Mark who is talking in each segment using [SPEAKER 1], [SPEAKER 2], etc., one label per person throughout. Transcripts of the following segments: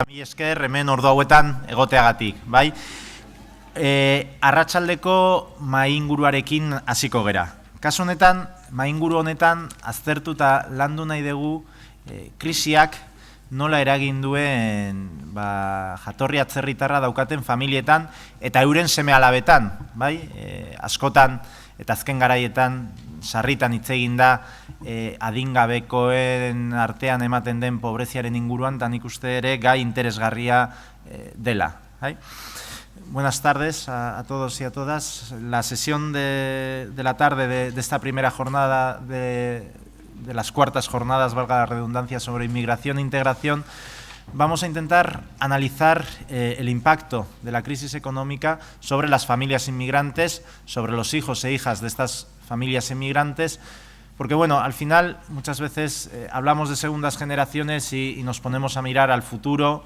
[SPEAKER 1] Mila esker, hemen ordu hauetan egoteagatik, bai? Arratsaldeko mainguruarekin hasiko gera. Kasu honetan, mainguru honetan aztertu eta landu nahi dugu krisiak nola eragin duen jatorri atzerritarra daukaten familietan eta euren seme-alabetan, bai? Askotan eta azken garaietan sarritan hitz egin da adingabekoen artean ematen den pobreziaren inguruan, eta nik uste ere gai interesgarria dela. Buenas tardes a todos y a todas. La sesión de la tarde de esta primera jornada de las cuartas jornadas, valga la redundancia, sobre inmigración e integración, vamos a intentar analizar el impacto de la crisis económica sobre las familias inmigrantes, sobre los hijos e hijas de estas familias inmigrantes, porque bueno, al final muchas veces hablamos de segundas generaciones y nos ponemos a mirar al futuro,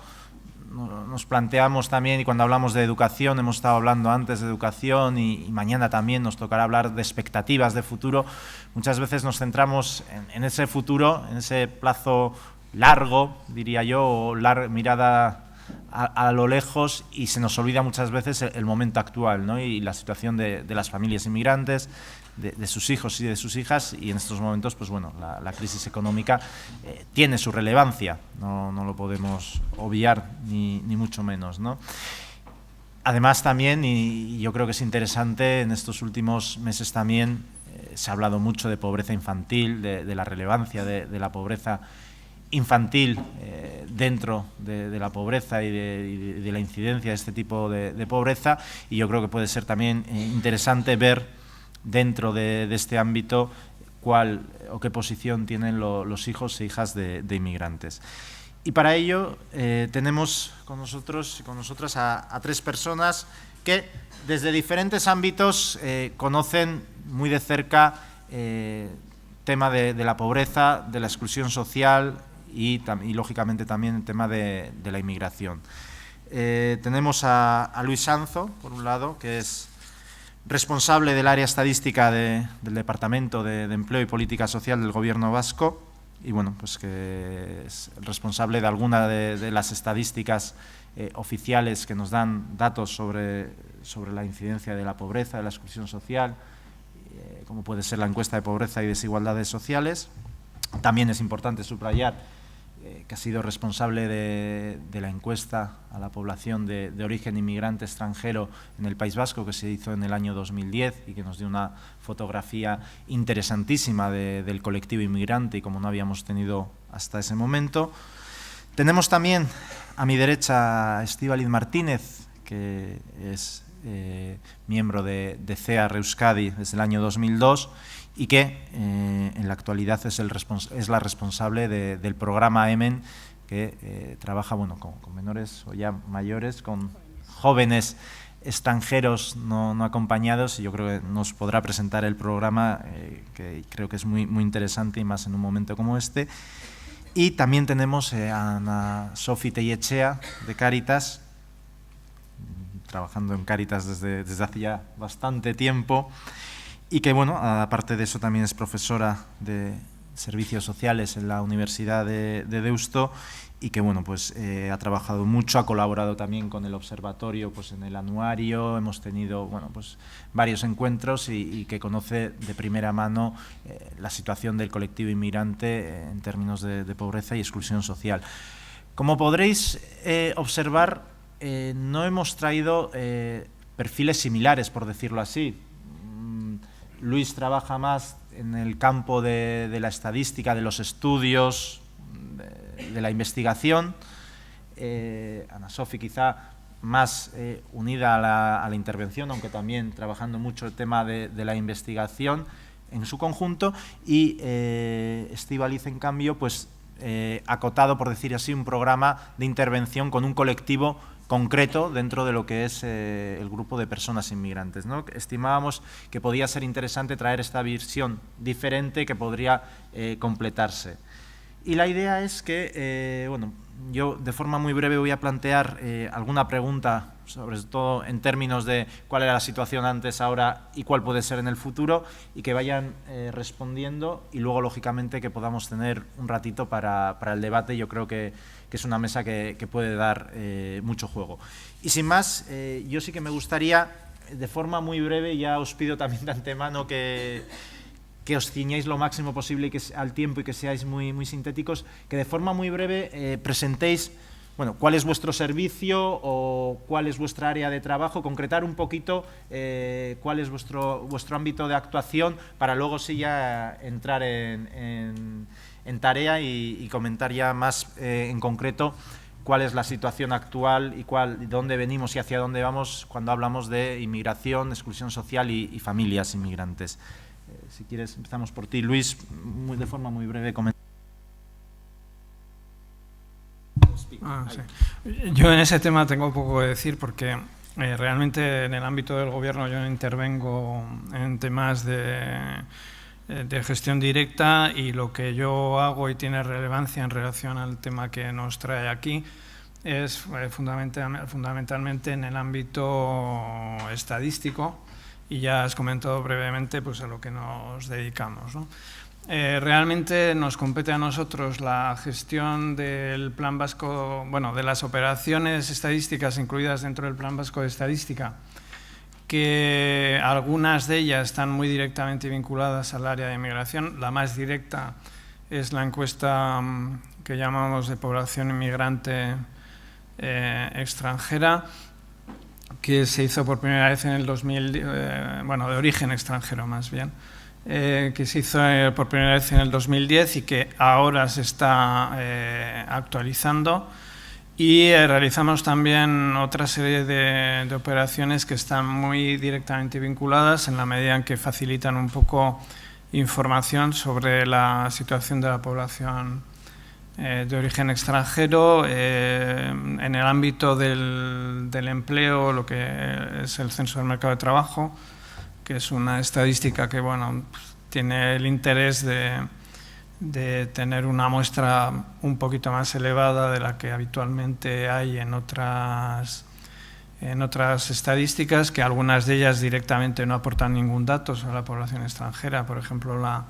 [SPEAKER 1] nos planteamos también, y cuando hablamos de educación, hemos estado hablando antes de educación y mañana también nos tocará hablar de expectativas de futuro, muchas veces nos centramos en ese futuro, en ese plazo largo, diría yo, o mirada a lo lejos, y se nos olvida muchas veces el momento actual, ¿no? Y la situación de las familias inmigrantes, de sus hijos y de sus hijas, y en estos momentos, pues bueno, la crisis económica tiene su relevancia, no lo podemos obviar ni mucho menos, ¿no? Además también, y yo creo que es interesante, en estos últimos meses también se ha hablado mucho de pobreza infantil, de la relevancia de la pobreza infantil dentro de la pobreza y de la incidencia de este tipo de pobreza, y yo creo que puede ser también interesante ver dentro de este ámbito cuál o qué posición tienen los hijos e hijas de inmigrantes. Y para ello tenemos con nosotros y con nosotras a tres personas que desde diferentes ámbitos conocen muy de cerca tema de la pobreza, de la exclusión social y lógicamente también el tema de la inmigración. Tenemos a Luis Sanzo, por un lado, que es responsable del área estadística del Departamento de Empleo y Política Social del Gobierno vasco, y bueno, pues que es responsable de alguna de las estadísticas oficiales que nos dan datos sobre la incidencia de la pobreza, de la exclusión social, como puede ser la encuesta de pobreza y desigualdades sociales. También es importante subrayar que ha sido responsable de la encuesta a la población de origen inmigrante extranjero en el País Vasco, que se hizo en el año 2010 y que nos dio una fotografía interesantísima del colectivo inmigrante y como no habíamos tenido hasta ese momento. Tenemos también a mi derecha a Estíbaliz Martínez, que es miembro de CEAR Euskadi desde el año 2002 y que en la actualidad es la responsable del programa EMEN, que trabaja bueno, con menores o ya mayores, con jóvenes extranjeros no acompañados, y yo creo que nos podrá presentar el programa, que creo que es muy interesante y más en un momento como este. Y también tenemos a Ana Sofi Tellechea de Cáritas, trabajando en Cáritas desde hace ya bastante tiempo, y que, bueno, aparte de eso también es profesora de Servicios Sociales en la Universidad de Deusto, y que, bueno, pues ha trabajado mucho, ha colaborado también con el observatorio pues en el anuario, hemos tenido, bueno, pues varios encuentros y que conoce de primera mano la situación del colectivo inmigrante en términos de pobreza y exclusión social. Como podréis observar, no hemos traído perfiles similares, por decirlo así. Luis trabaja más en el campo de la estadística, de los estudios, de la investigación. Ana Sofi quizá más unida a la intervención, aunque también trabajando mucho el tema de la investigación en su conjunto. Y Estíbaliz, en cambio, pues acotado, por decir así, un programa de intervención con un colectivo concreto dentro de lo que es el grupo de personas inmigrantes, ¿no? Estimábamos que podía ser interesante traer esta visión diferente que podría completarse. Y la idea es que, bueno, yo de forma muy breve voy a plantear alguna pregunta sobre todo en términos de cuál era la situación antes, ahora y cuál puede ser en el futuro, y que vayan respondiendo, y luego, lógicamente, que podamos tener un ratito para el debate. Yo creo que es una mesa que puede dar mucho juego. Y sin más, yo sí que me gustaría, de forma muy breve, ya os pido también de antemano que os ciñáis lo máximo posible al tiempo y que seáis muy sintéticos, que de forma muy breve presentéis, bueno, cuál es vuestro servicio o cuál es vuestra área de trabajo, concretar un poquito cuál es vuestro ámbito de actuación, para luego sí ya entrar en tarea y comentar ya más en concreto cuál es la situación actual y dónde venimos y hacia dónde vamos cuando hablamos de inmigración, exclusión social y familias inmigrantes. Si quieres, empezamos por ti, Luis, de forma muy breve.
[SPEAKER 2] Sí. Yo en ese tema tengo poco que decir porque realmente en el ámbito del gobierno yo no intervengo en temas de gestión directa, y lo que yo hago y tiene relevancia en relación al tema que nos trae aquí es fundamentalmente en el ámbito estadístico, y ya has comentado brevemente pues a lo que nos dedicamos, ¿no? Realmente nos compete a nosotros la gestión del Plan Vasco, bueno, de las operaciones estadísticas incluidas dentro del Plan Vasco de Estadística, que algunas de ellas están muy directamente vinculadas al área de inmigración. La más directa es la encuesta que llamamos de población inmigrante extranjera, que se hizo por primera vez en el 2000, bueno, de origen extranjero más bien, que se hizo por primera vez en el 2010 y que ahora se está actualizando. Y realizamos también otra serie de operaciones que están muy directamente vinculadas, en la medida en que facilitan un poco información sobre la situación de la población de origen extranjero. En el ámbito del empleo, lo que es el censo del mercado de trabajo, que es una estadística que, bueno, tiene el interés de tener una muestra un poquito más elevada de la que habitualmente hay en otras estadísticas, que algunas de ellas directamente no aportan ningún dato sobre la población extranjera. Por ejemplo, la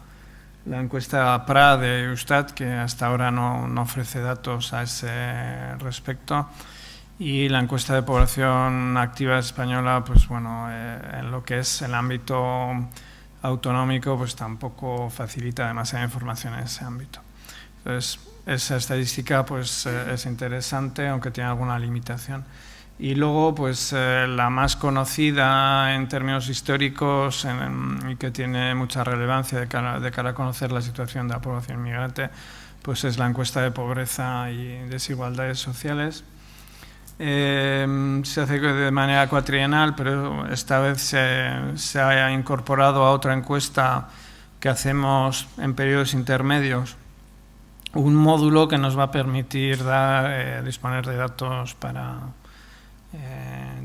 [SPEAKER 2] encuesta PRA de Eustat, que hasta ahora no ofrece datos a ese respecto, y la encuesta de población activa española, pues bueno, en lo que es el ámbito autonómico, pues tampoco facilita demasiada información en ese ámbito. Entonces, esa estadística pues es interesante, aunque tiene alguna limitación. Y luego, pues la más conocida en términos históricos y que tiene mucha relevancia de cara a conocer la situación de la población inmigrante, pues es la encuesta de pobreza y desigualdades sociales. Se hace de manera cuatrienal, pero esta vez se ha incorporado a otra encuesta que hacemos en periodos intermedios, un módulo que nos va a permitir disponer de datos para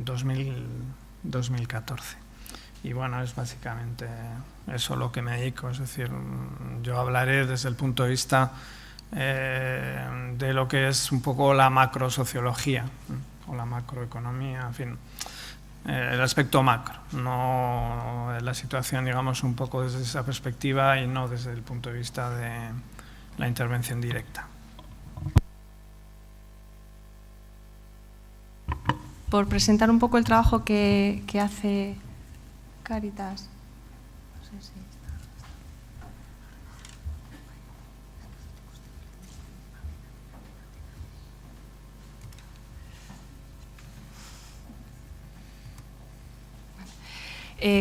[SPEAKER 2] 2014. Y bueno, es básicamente eso lo que me dedico. Es decir, yo hablaré desde el punto de vista de lo que es un poco la macrosociología o la macroeconomía, en fin, el aspecto macro, no la situación, digamos, un poco desde esa perspectiva y no desde el punto de vista de la intervención directa.
[SPEAKER 3] Por presentar un poco el trabajo que hace Cáritas. No sé si...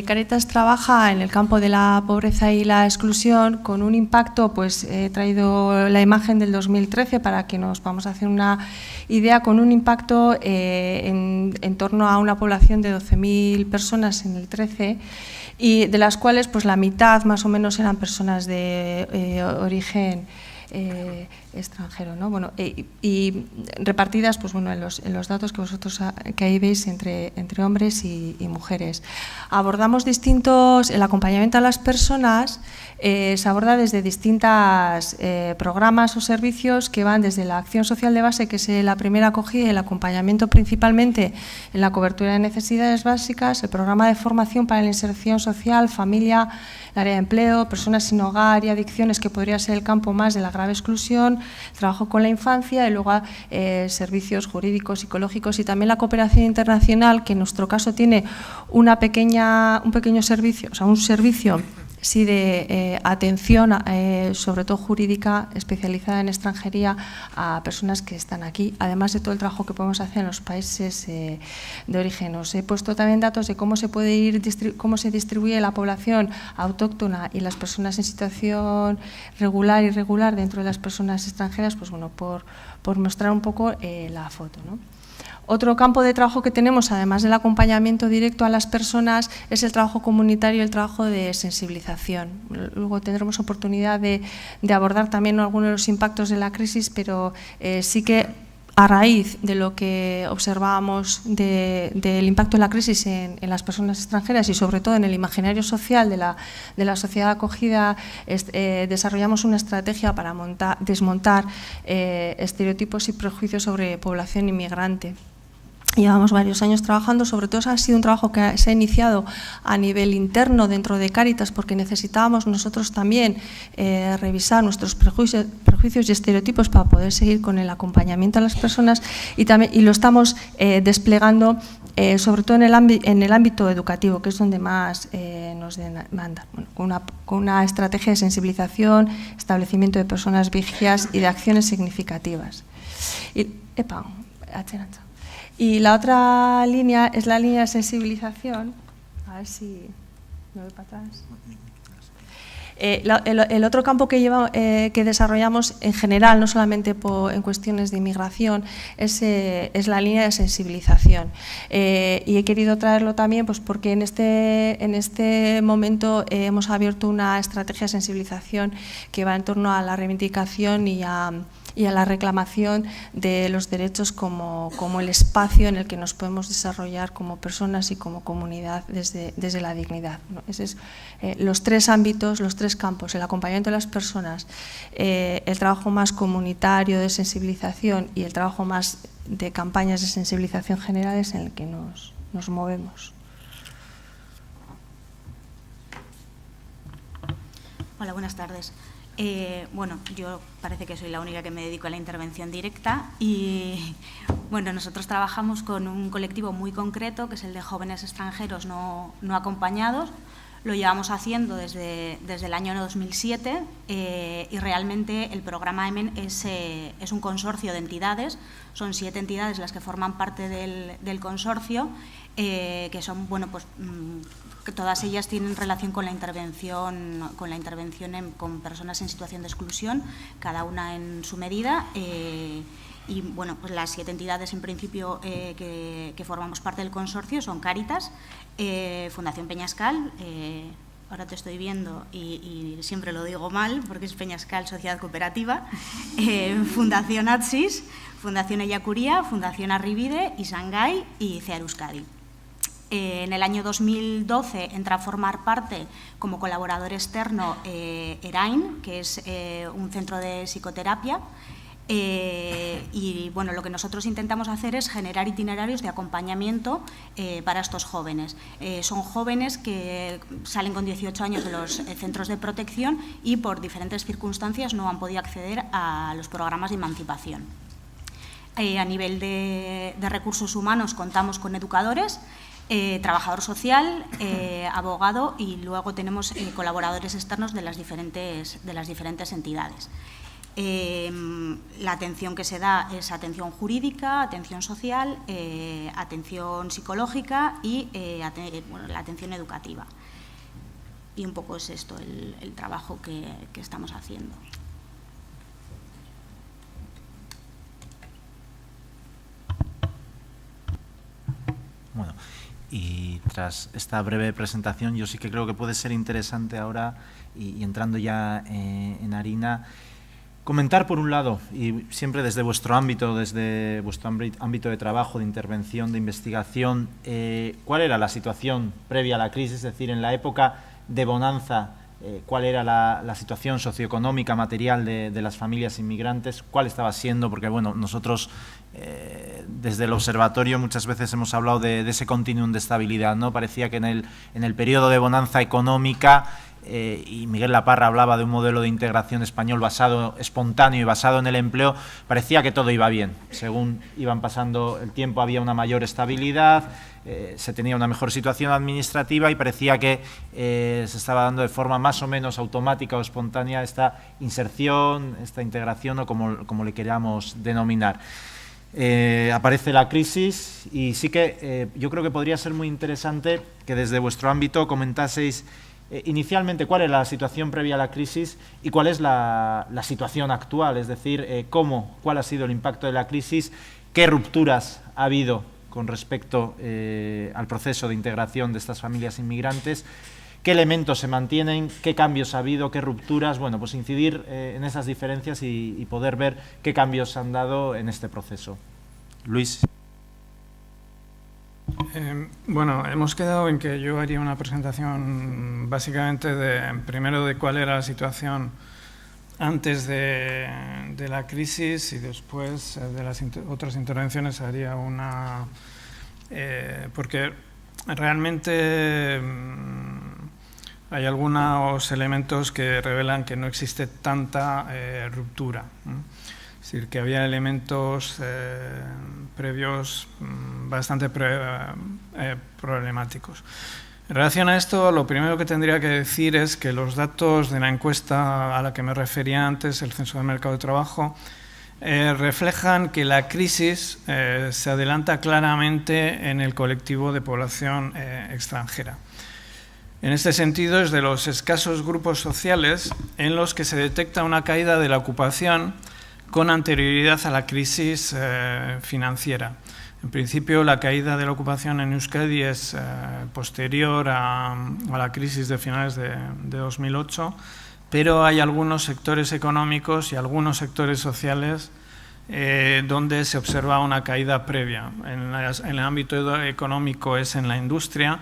[SPEAKER 3] Cáritas trabaja en el campo de la pobreza y la exclusión con un impacto, pues he traído la imagen del 2013 para que nos vamos a hacer una idea, con un impacto en torno a una población de 12.000 personas en el 13, y de las cuales pues la mitad más o menos eran personas de origen extranjero, ¿no? Bueno, y repartidas, pues bueno, en los datos que vosotros que ahí veis entre hombres y mujeres. Abordamos el acompañamiento a las personas se aborda desde distintos programas o servicios que van desde la acción social de base, que es la primera acogida y el acompañamiento principalmente en la cobertura de necesidades básicas, el programa de formación para la inserción social, familia, el área de empleo, personas sin hogar y adicciones, que podría ser el campo más de la grave exclusión, trabajo con la infancia y luego servicios jurídicos, psicológicos y también la cooperación internacional, que en nuestro caso tiene un pequeño servicio, o sea, un servicio sí de atención, sobre todo jurídica, especializada en extranjería a personas que están aquí, además de todo el trabajo que podemos hacer en los países de origen. Os he puesto también datos de cómo se distribuye la población autóctona y las personas en situación regular e irregular dentro de las personas extranjeras, pues bueno, por mostrar un poco la foto, ¿no? Otro campo de trabajo que tenemos, además del acompañamiento directo a las personas, es el trabajo comunitario y el trabajo de sensibilización. Luego tendremos oportunidad de abordar también algunos de los impactos de la crisis, pero sí que a raíz de lo que observábamos del impacto de la crisis en las personas extranjeras y sobre todo en el imaginario social de la sociedad acogida, desarrollamos una estrategia para desmontar estereotipos y prejuicios sobre población inmigrante. Llevamos varios años trabajando, sobre todo ha sido un trabajo que se ha iniciado a nivel interno dentro de Cáritas, porque necesitábamos nosotros también revisar nuestros prejuicios y estereotipos para poder seguir con el acompañamiento a las personas y lo estamos desplegando sobre todo en el ámbito educativo, que es donde más nos demanda, bueno, con una estrategia de sensibilización, establecimiento de personas vigías y de acciones significativas. Y la otra línea es la línea de sensibilización. A ver si me voy para atrás. El otro campo que desarrollamos en general, no solamente en cuestiones de inmigración, es la línea de sensibilización. Y he querido traerlo también pues, porque en este momento hemos abierto una estrategia de sensibilización que va en torno a la reivindicación y a la reclamación de los derechos como el espacio en el que nos podemos desarrollar como personas y como comunidad desde la dignidad, ¿no? Esos es los tres ámbitos, los tres campos: el acompañamiento de las personas, el trabajo más comunitario de sensibilización y el trabajo más de campañas de sensibilización generales en el que nos movemos.
[SPEAKER 4] Hola, buenas tardes. Bueno, yo parece que soy la única que me dedico a la intervención directa y bueno, nosotros trabajamos con un colectivo muy concreto que es el de jóvenes extranjeros no acompañados. Lo llevamos haciendo desde el año 2007 y realmente el programa EMEN es un consorcio de entidades, son 7 entidades las que forman parte del consorcio, que son, bueno, pues que todas ellas tienen relación con la intervención con personas en situación de exclusión, cada una en su medida. Y bueno, pues las 7 entidades en principio que formamos parte del consorcio son Cáritas, Fundación Peñascal, ahora te estoy viendo y siempre lo digo mal porque es Peñascal Sociedad Cooperativa, Fundación Atsis, Fundación Ellacuría, Fundación Arribide, Isangay y CEAR Euskadi. En el año 2012 entra a formar parte como colaborador externo ERAIN, que es un centro de psicoterapia. Y bueno, lo que nosotros intentamos hacer es generar itinerarios de acompañamiento para estos jóvenes. Son jóvenes que salen con 18 años de los centros de protección y por diferentes circunstancias no han podido acceder a los programas de emancipación. A nivel de recursos humanos contamos con educadores, trabajador social, abogado y luego tenemos colaboradores externos de las diferentes entidades. La atención que se da es atención jurídica, atención social, atención psicológica y la atención educativa. Y un poco es esto el trabajo que estamos haciendo.
[SPEAKER 1] Bueno, y tras esta breve presentación yo sí que creo que puede ser interesante ahora y entrando ya en harina, Comentar, por un lado, y siempre desde vuestro ámbito de trabajo, de intervención, de investigación, ¿cuál era la situación previa a la crisis? Es decir, en la época de bonanza, ¿cuál era la situación socioeconómica, material de las familias inmigrantes? ¿Cuál estaba siendo? Porque, bueno, nosotros desde el observatorio muchas veces hemos hablado de ese continuum de estabilidad, ¿no? Parecía que en el periodo de bonanza económica, y Miguel Laparra hablaba de un modelo de integración español espontáneo y basado en el empleo, parecía que todo iba bien. Según iban pasando el tiempo había una mayor estabilidad, se tenía una mejor situación administrativa y parecía que se estaba dando de forma más o menos automática o espontánea esta inserción, esta integración o como le queramos denominar. Aparece la crisis y sí que yo creo que podría ser muy interesante que desde vuestro ámbito comentaseis inicialmente cuál era la situación previa a la crisis y cuál es la situación actual, es decir, cuál ha sido el impacto de la crisis, qué rupturas ha habido con respecto al proceso de integración de estas familias inmigrantes, qué elementos se mantienen, qué cambios ha habido, qué rupturas, bueno, pues incidir en esas diferencias y poder ver qué cambios se han dado en este proceso. Luis.
[SPEAKER 2] Bueno, hemos quedado en que yo haría una presentación básicamente primero de cuál era la situación antes de la crisis y después de las otras intervenciones haría una... porque realmente hay algunos elementos que revelan que no existe tanta ruptura, ¿no? Es decir, que había elementos previos bastante problemáticos. En relación a esto, lo primero que tendría que decir es que los datos de la encuesta a la que me refería antes, el Censo del Mercado de Trabajo, reflejan que la crisis se adelanta claramente en el colectivo de población extranjera. En este sentido, es de los escasos grupos sociales en los que se detecta una caída de la ocupación con anterioridad a la crisis financiera. En principio, la caída de la ocupación en Euskadi es posterior a la crisis de finales de 2008, pero hay algunos sectores económicos y algunos sectores sociales donde se observa una caída previa. En el ámbito económico es en la industria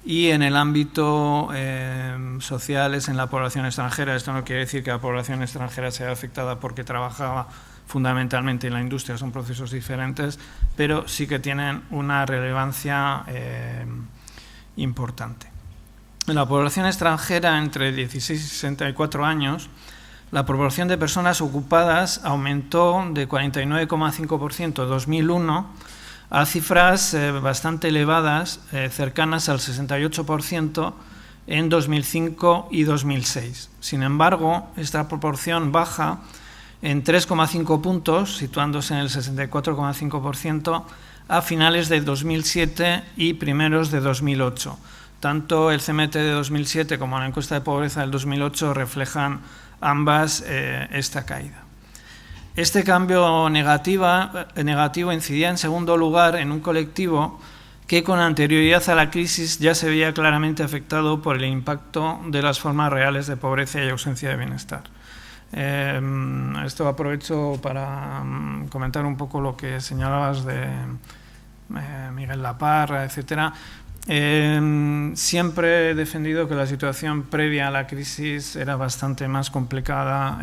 [SPEAKER 2] y en el ámbito social es en la población extranjera. Esto no quiere decir que la población extranjera sea afectada porque trabajaba fundamentalmente en la industria, son procesos diferentes, pero sí que tienen una relevancia importante. En la población extranjera entre 16 y 64 años, la proporción de personas ocupadas aumentó de 49,5% en 2001 a cifras bastante elevadas, cercanas al 68% en 2005 y 2006. Sin embargo, esta proporción baja en 3,5 puntos, situándose en el 64,5% a finales de 2007 y primeros de 2008. Tanto el CMT de 2007 como la encuesta de pobreza del 2008 reflejan ambas esta caída. Este cambio negativo incidía en segundo lugar en un colectivo que con anterioridad a la crisis ya se veía claramente afectado por el impacto de las formas reales de pobreza y ausencia de bienestar. Esto aprovecho para comentar un poco lo que señalabas de Miguel Laparra, etcétera. Siempre he defendido que la situación previa a la crisis era bastante más complicada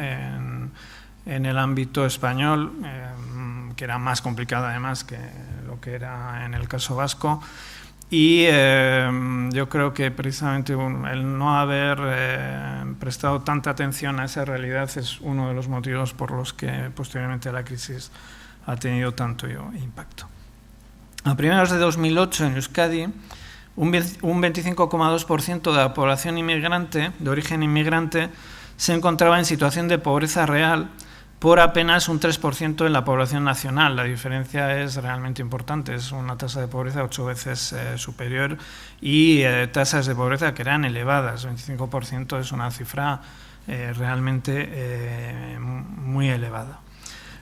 [SPEAKER 2] en el ámbito español, que era más complicada además que lo que era en el caso vasco. Y yo creo que precisamente el no haber prestado tanta atención a esa realidad es uno de los motivos por los que posteriormente la crisis ha tenido tanto impacto. A primeros de 2008 en Euskadi, un 25,2% de la población inmigrante, de origen inmigrante, se encontraba en situación de pobreza real por apenas un 3% en la población nacional. La diferencia es realmente importante, es una tasa de pobreza 8 veces superior y tasas de pobreza que eran elevadas. 25% es una cifra realmente muy elevada.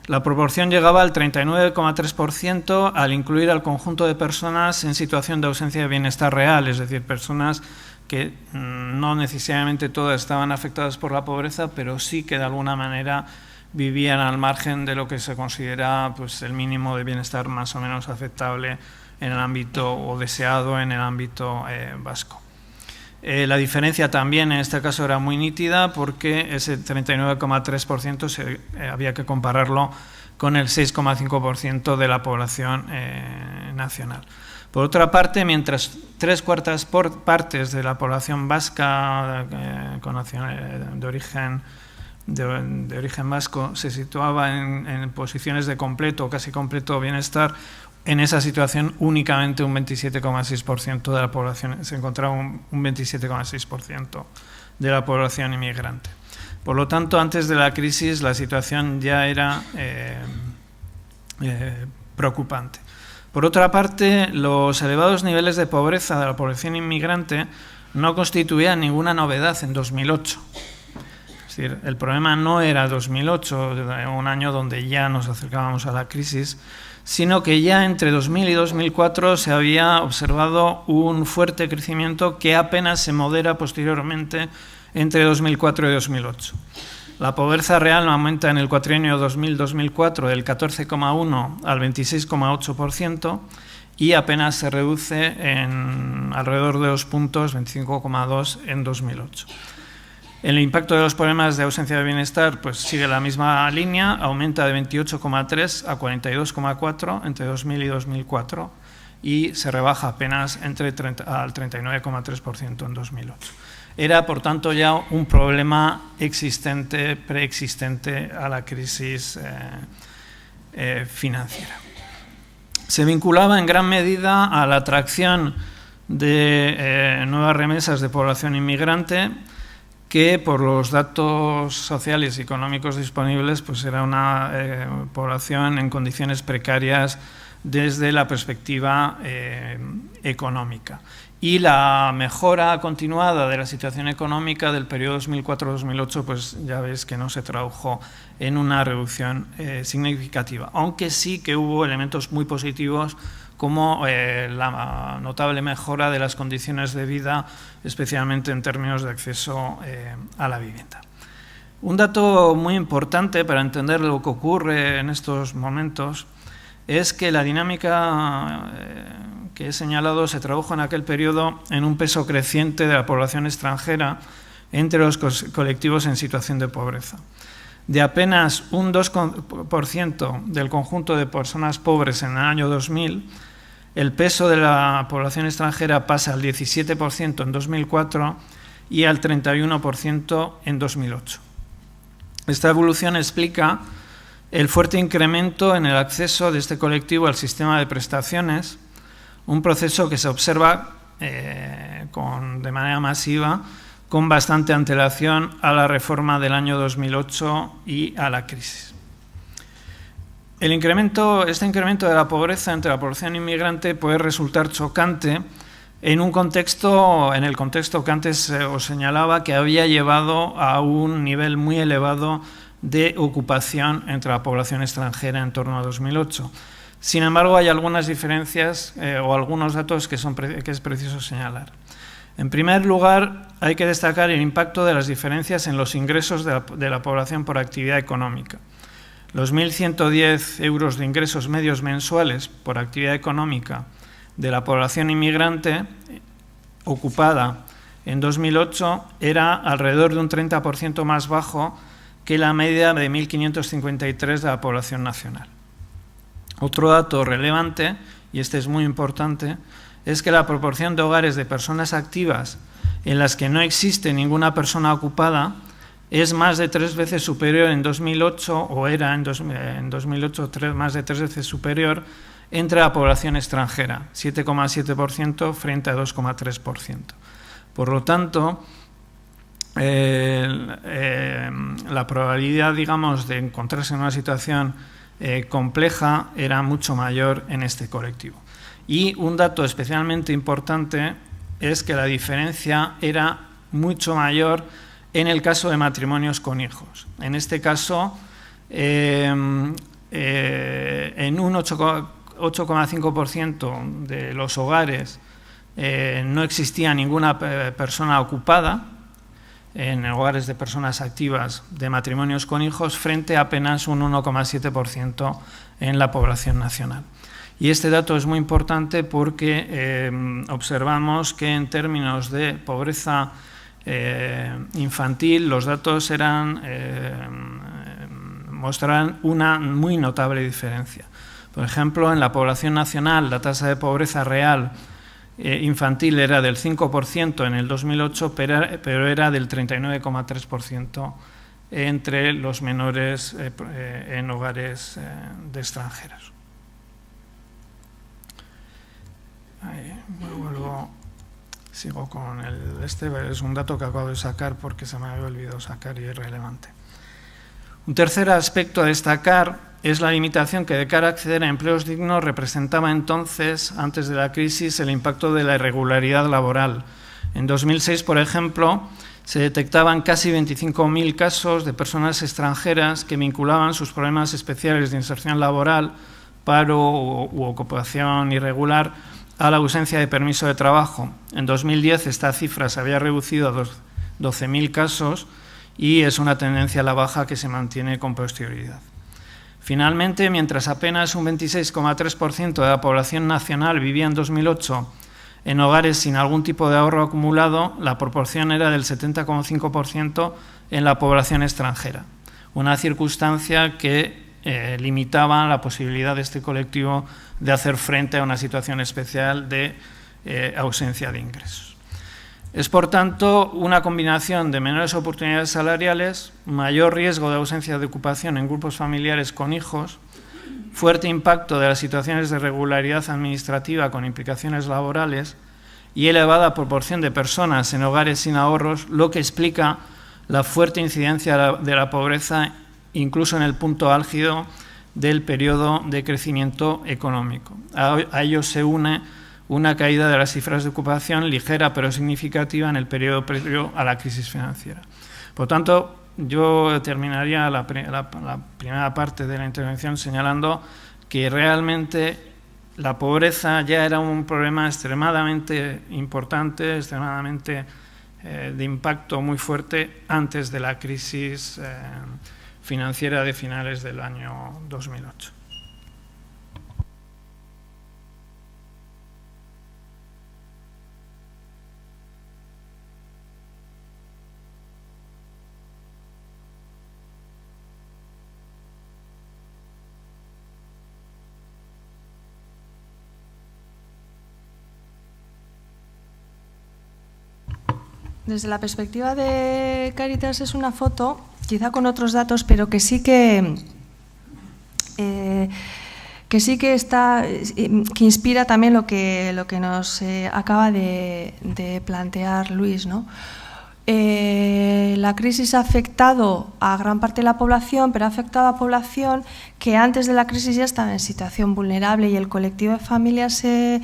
[SPEAKER 2] La proporción llegaba al 39,3% al incluir al conjunto de personas en situación de ausencia de bienestar real, es decir, personas que no necesariamente todas estaban afectadas por la pobreza, pero sí que de alguna manera vivían al margen de lo que se considera pues, el mínimo de bienestar más o menos aceptable en el ámbito o deseado en el ámbito vasco. La diferencia también en este caso era muy nítida porque ese 39,3% había que compararlo con el 6,5% de la población nacional. Por otra parte, mientras 3/4 partes de la población vasca de origen vasco se situaba en posiciones de completo o casi completo bienestar, en esa situación únicamente un 27,6% de la población, se encontraba un 27,6% de la población inmigrante. Por lo tanto, antes de la crisis la situación ya era preocupante. Por otra parte, los elevados niveles de pobreza de la población inmigrante no constituían ninguna novedad en 2008. Es decir, el problema no era 2008, un año donde ya nos acercábamos a la crisis, sino que ya entre 2000 y 2004 se había observado un fuerte crecimiento que apenas se modera posteriormente entre 2004 y 2008. La pobreza real aumenta en el cuatrienio 2000-2004 del 14,1 al 26,8% y apenas se reduce en alrededor de 2 puntos, 25,2 en 2008. El impacto de los problemas de ausencia de bienestar pues sigue la misma línea, aumenta de 28,3 a 42,4 entre 2000 y 2004 y se rebaja apenas al 39,3% en 2008. Era, por tanto, ya un problema preexistente a la crisis financiera. Se vinculaba en gran medida a la atracción de nuevas remesas de población inmigrante, que por los datos sociales y económicos disponibles pues era una población en condiciones precarias desde la perspectiva económica. Y la mejora continuada de la situación económica del periodo 2004-2008 pues ya veis que no se tradujo en una reducción significativa, aunque sí que hubo elementos muy positivos como la notable mejora de las condiciones de vida, especialmente en términos de acceso a la vivienda. Un dato muy importante para entender lo que ocurre en estos momentos es que la dinámica que he señalado se tradujo en aquel periodo en un peso creciente de la población extranjera entre los colectivos en situación de pobreza. De apenas un 2% del conjunto de personas pobres en el año 2000, el peso de la población extranjera pasa al 17% en 2004 y al 31% en 2008. Esta evolución explica el fuerte incremento en el acceso de este colectivo al sistema de prestaciones, un proceso que se observa de manera masiva con bastante antelación a la reforma del año 2008 y a la crisis. Este incremento de la pobreza entre la población inmigrante puede resultar chocante en el contexto que antes os señalaba, que había llevado a un nivel muy elevado de ocupación entre la población extranjera en torno a 2008. Sin embargo, hay algunas diferencias o algunos datos que es preciso señalar. En primer lugar, hay que destacar el impacto de las diferencias en los ingresos de la población por actividad económica. Los 1.110 euros de ingresos medios mensuales por actividad económica de la población inmigrante ocupada en 2008 era alrededor de un 30% más bajo que la media de 1.553 de la población nacional. Otro dato relevante, y este es muy importante, es que la proporción de hogares de personas activas en las que no existe ninguna persona ocupada es más de 3 veces superior en 2008, o era en 2008 más de 3 veces superior entre la población extranjera, 7,7% frente a 2,3%. Por lo tanto, la probabilidad, digamos, de encontrarse en una situación compleja era mucho mayor en este colectivo. Y un dato especialmente importante es que la diferencia era mucho mayor en el caso de matrimonios con hijos. En este caso, en un 8,5% de los hogares no existía ninguna persona ocupada. en hogares de personas activas de matrimonios con hijos frente a apenas un 1,7% en la población nacional. Y este dato es muy importante porque observamos que en términos de pobreza infantil los datos mostraban una muy notable diferencia. Por ejemplo, en la población nacional la tasa de pobreza real infantil era del 5% en el 2008, pero era del 39,3% entre los menores en hogares de extranjeros. Sigo con es un dato que acabo de sacar porque se me había olvidado sacar y es relevante. Un tercer aspecto a destacar es la limitación que de cara a acceder a empleos dignos representaba entonces, antes de la crisis, el impacto de la irregularidad laboral. En 2006, por ejemplo, se detectaban casi 25.000 casos de personas extranjeras que vinculaban sus problemas especiales de inserción laboral, paro u ocupación irregular a la ausencia de permiso de trabajo. En 2010 esta cifra se había reducido a 12.000 casos y es una tendencia a la baja que se mantiene con posterioridad. Finalmente, mientras apenas un 26,3% de la población nacional vivía en 2008 en hogares sin algún tipo de ahorro acumulado, la proporción era del 70,5% en la población extranjera, una circunstancia que limitaba la posibilidad de este colectivo de hacer frente a una situación especial de ausencia de ingresos. Es, por tanto, una combinación de menores oportunidades salariales, mayor riesgo de ausencia de ocupación en grupos familiares con hijos, fuerte impacto de las situaciones de irregularidad administrativa con implicaciones laborales y elevada proporción de personas en hogares sin ahorros, lo que explica la fuerte incidencia de la pobreza incluso en el punto álgido del periodo de crecimiento económico. A ello se une una caída de las cifras de ocupación ligera pero significativa en el periodo previo a la crisis financiera. Por tanto, yo terminaría la primera parte de la intervención señalando que realmente la pobreza ya era un problema extremadamente importante, extremadamente de impacto muy fuerte antes de la crisis financiera de finales del año 2008.
[SPEAKER 3] Desde la perspectiva de Cáritas es una foto, quizá con otros datos, pero que sí que está, que inspira también lo que nos acaba de plantear Luis, ¿no? La crisis ha afectado a gran parte de la población, pero ha afectado a población que antes de la crisis ya estaba en situación vulnerable, y el colectivo de familias de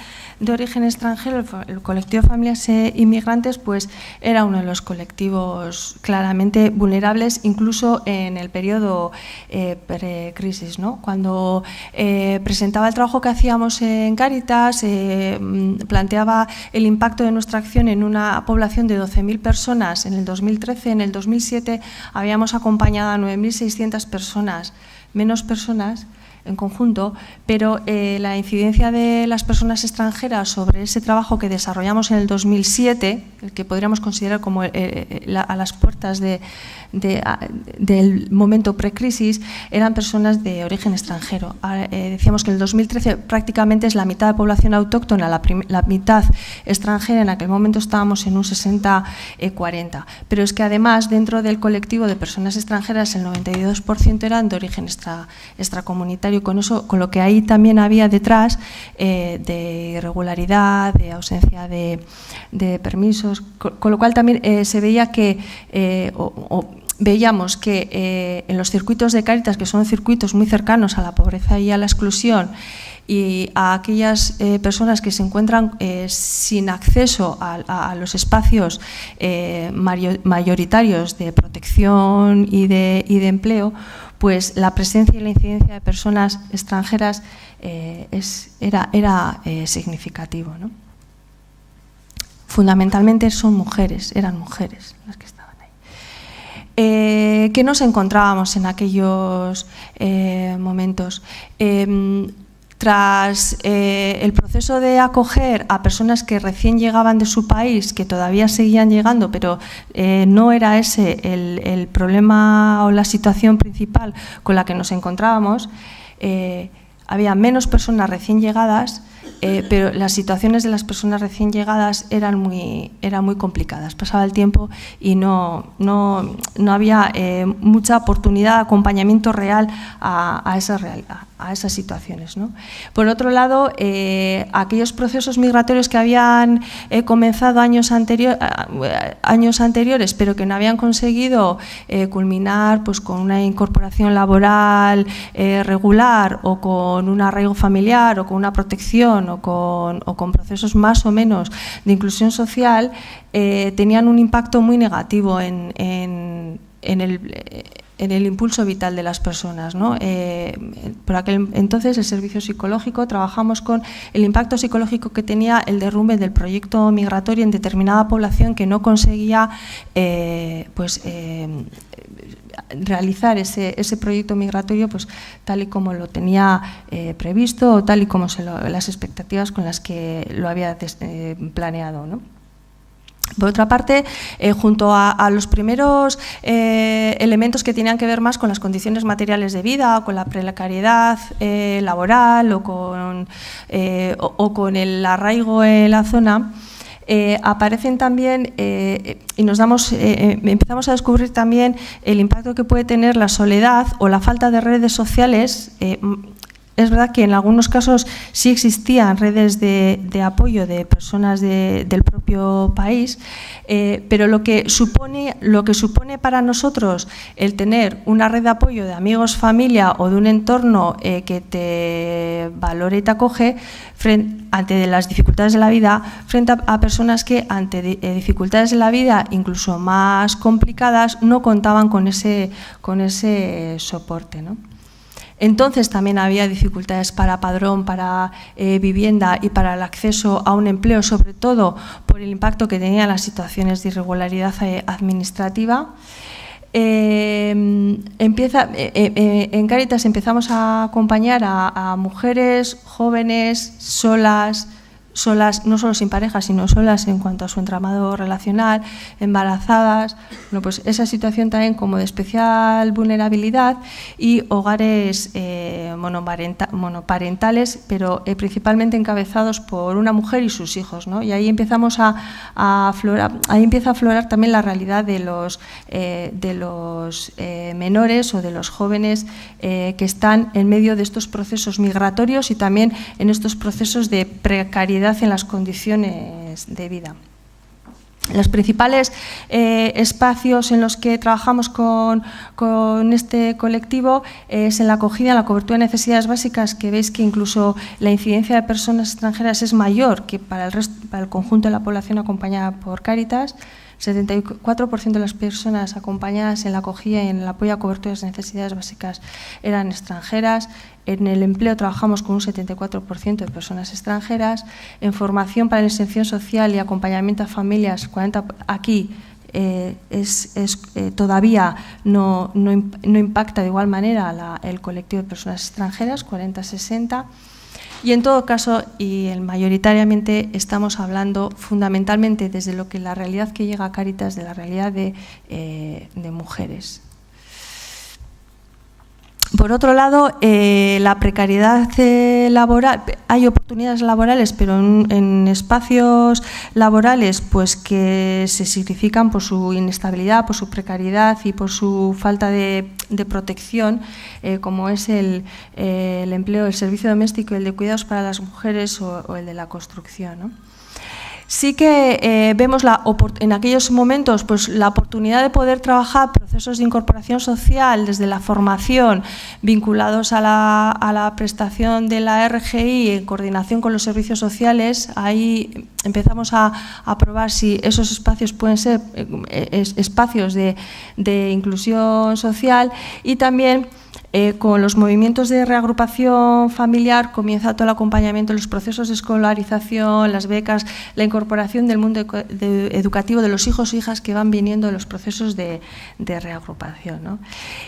[SPEAKER 3] origen extranjero, el colectivo de familias inmigrantes, pues era uno de los colectivos claramente vulnerables, incluso en el periodo precrisis, ¿no? Cuando presentaba el trabajo que hacíamos en Cáritas, planteaba el impacto de nuestra acción en una población de 12.000 personas en el 2013. En el 2007 habíamos acompañado a 9.600 personas, menos personas en conjunto, pero la incidencia de las personas extranjeras sobre ese trabajo que desarrollamos en el 2007, el que podríamos considerar como a las puertas del momento precrisis, eran personas de origen extranjero. Decíamos que en el 2013 prácticamente es la mitad de población autóctona, la mitad extranjera. En aquel momento estábamos en un 60-40, pero es que además dentro del colectivo de personas extranjeras el 92% eran de origen extracomunitario, con lo que ahí también había detrás de irregularidad, de ausencia de permisos, con lo cual también se veía que veíamos que en los circuitos de Cáritas, que son circuitos muy cercanos a la pobreza y a la exclusión, y a aquellas personas que se encuentran sin acceso a los espacios mayoritarios de protección y de empleo, pues la presencia y la incidencia de personas extranjeras era significativo, ¿no? Fundamentalmente eran mujeres las que estaban ahí. ¿Qué nos encontrábamos en aquellos momentos? Tras el proceso de acoger a personas que recién llegaban de su país, que todavía seguían llegando, pero no era ese el problema o la situación principal con la que nos encontrábamos, había menos personas recién llegadas, pero las situaciones de las personas recién llegadas eran muy complicadas. Pasaba el tiempo y no había mucha oportunidad de acompañamiento real a esas situaciones, ¿no? Por otro lado, aquellos procesos migratorios que habían comenzado años anteriores, pero que no habían conseguido culminar pues, con una incorporación laboral regular, o con un arraigo familiar, o con una protección, o con procesos más o menos de inclusión social, tenían un impacto muy negativo en el impulso vital de las personas, ¿no? Por aquel entonces, el servicio psicológico, trabajamos con el impacto psicológico que tenía el derrumbe del proyecto migratorio en determinada población que no conseguía realizar ese proyecto migratorio pues, tal y como lo tenía previsto, o tal y como las expectativas con las que lo había planeado, ¿no? Por otra parte, junto a los primeros elementos que tenían que ver más con las condiciones materiales de vida, o con la precariedad laboral, o con el arraigo en la zona, aparecen también y empezamos a descubrir también el impacto que puede tener la soledad o la falta de redes sociales. Es verdad que en algunos casos sí existían redes de apoyo de personas del propio país, pero lo que supone para nosotros el tener una red de apoyo de amigos, familia o de un entorno que te valore y te acoge ante las dificultades de la vida, frente a personas que ante dificultades de la vida incluso más complicadas no contaban con ese soporte, ¿no? Entonces también había dificultades para padrón, para vivienda y para el acceso a un empleo, sobre todo por el impacto que tenían las situaciones de irregularidad administrativa. En Cáritas empezamos a acompañar a mujeres jóvenes, solas, no solo sin pareja, sino solas en cuanto a su entramado relacional, embarazadas, bueno, pues esa situación también como de especial vulnerabilidad, y hogares monoparentales, pero principalmente encabezados por una mujer y sus hijos, ¿no? Y ahí empezamos ahí empieza a aflorar también la realidad de los menores o de los jóvenes que están en medio de estos procesos migratorios y también en estos procesos de precariedad en las condiciones de vida. Los principales espacios en los que trabajamos con este colectivo es en la acogida, en la cobertura de necesidades básicas, que veis que incluso la incidencia de personas extranjeras es mayor que para el conjunto de la población acompañada por Cáritas. 74% de las personas acompañadas en la acogida y en el apoyo a cobertura de necesidades básicas eran extranjeras. En el empleo trabajamos con un 74% de personas extranjeras. En formación para la inserción social y acompañamiento a familias, 40%, aquí todavía no impacta de igual manera el colectivo de personas extranjeras, 40-60%. Y en todo caso, y mayoritariamente, estamos hablando fundamentalmente desde lo que la realidad que llega a Cáritas, de la realidad de mujeres. Por otro lado, la precariedad laboral, hay oportunidades laborales, pero en espacios laborales pues que se significan por su inestabilidad, por su precariedad y por su falta de protección, como es el empleo, el servicio doméstico, el de cuidados para las mujeres o el de la construcción, ¿no? Sí que vemos en aquellos momentos pues, la oportunidad de poder trabajar procesos de incorporación social desde la formación vinculados a la prestación de la RGI en coordinación con los servicios sociales. Ahí empezamos a probar si esos espacios pueden ser espacios de inclusión social, y también Con los movimientos de reagrupación familiar comienza todo el acompañamiento, los procesos de escolarización, las becas, la incorporación del mundo educativo de los hijos e hijas que van viniendo en los procesos de reagrupación, ¿no?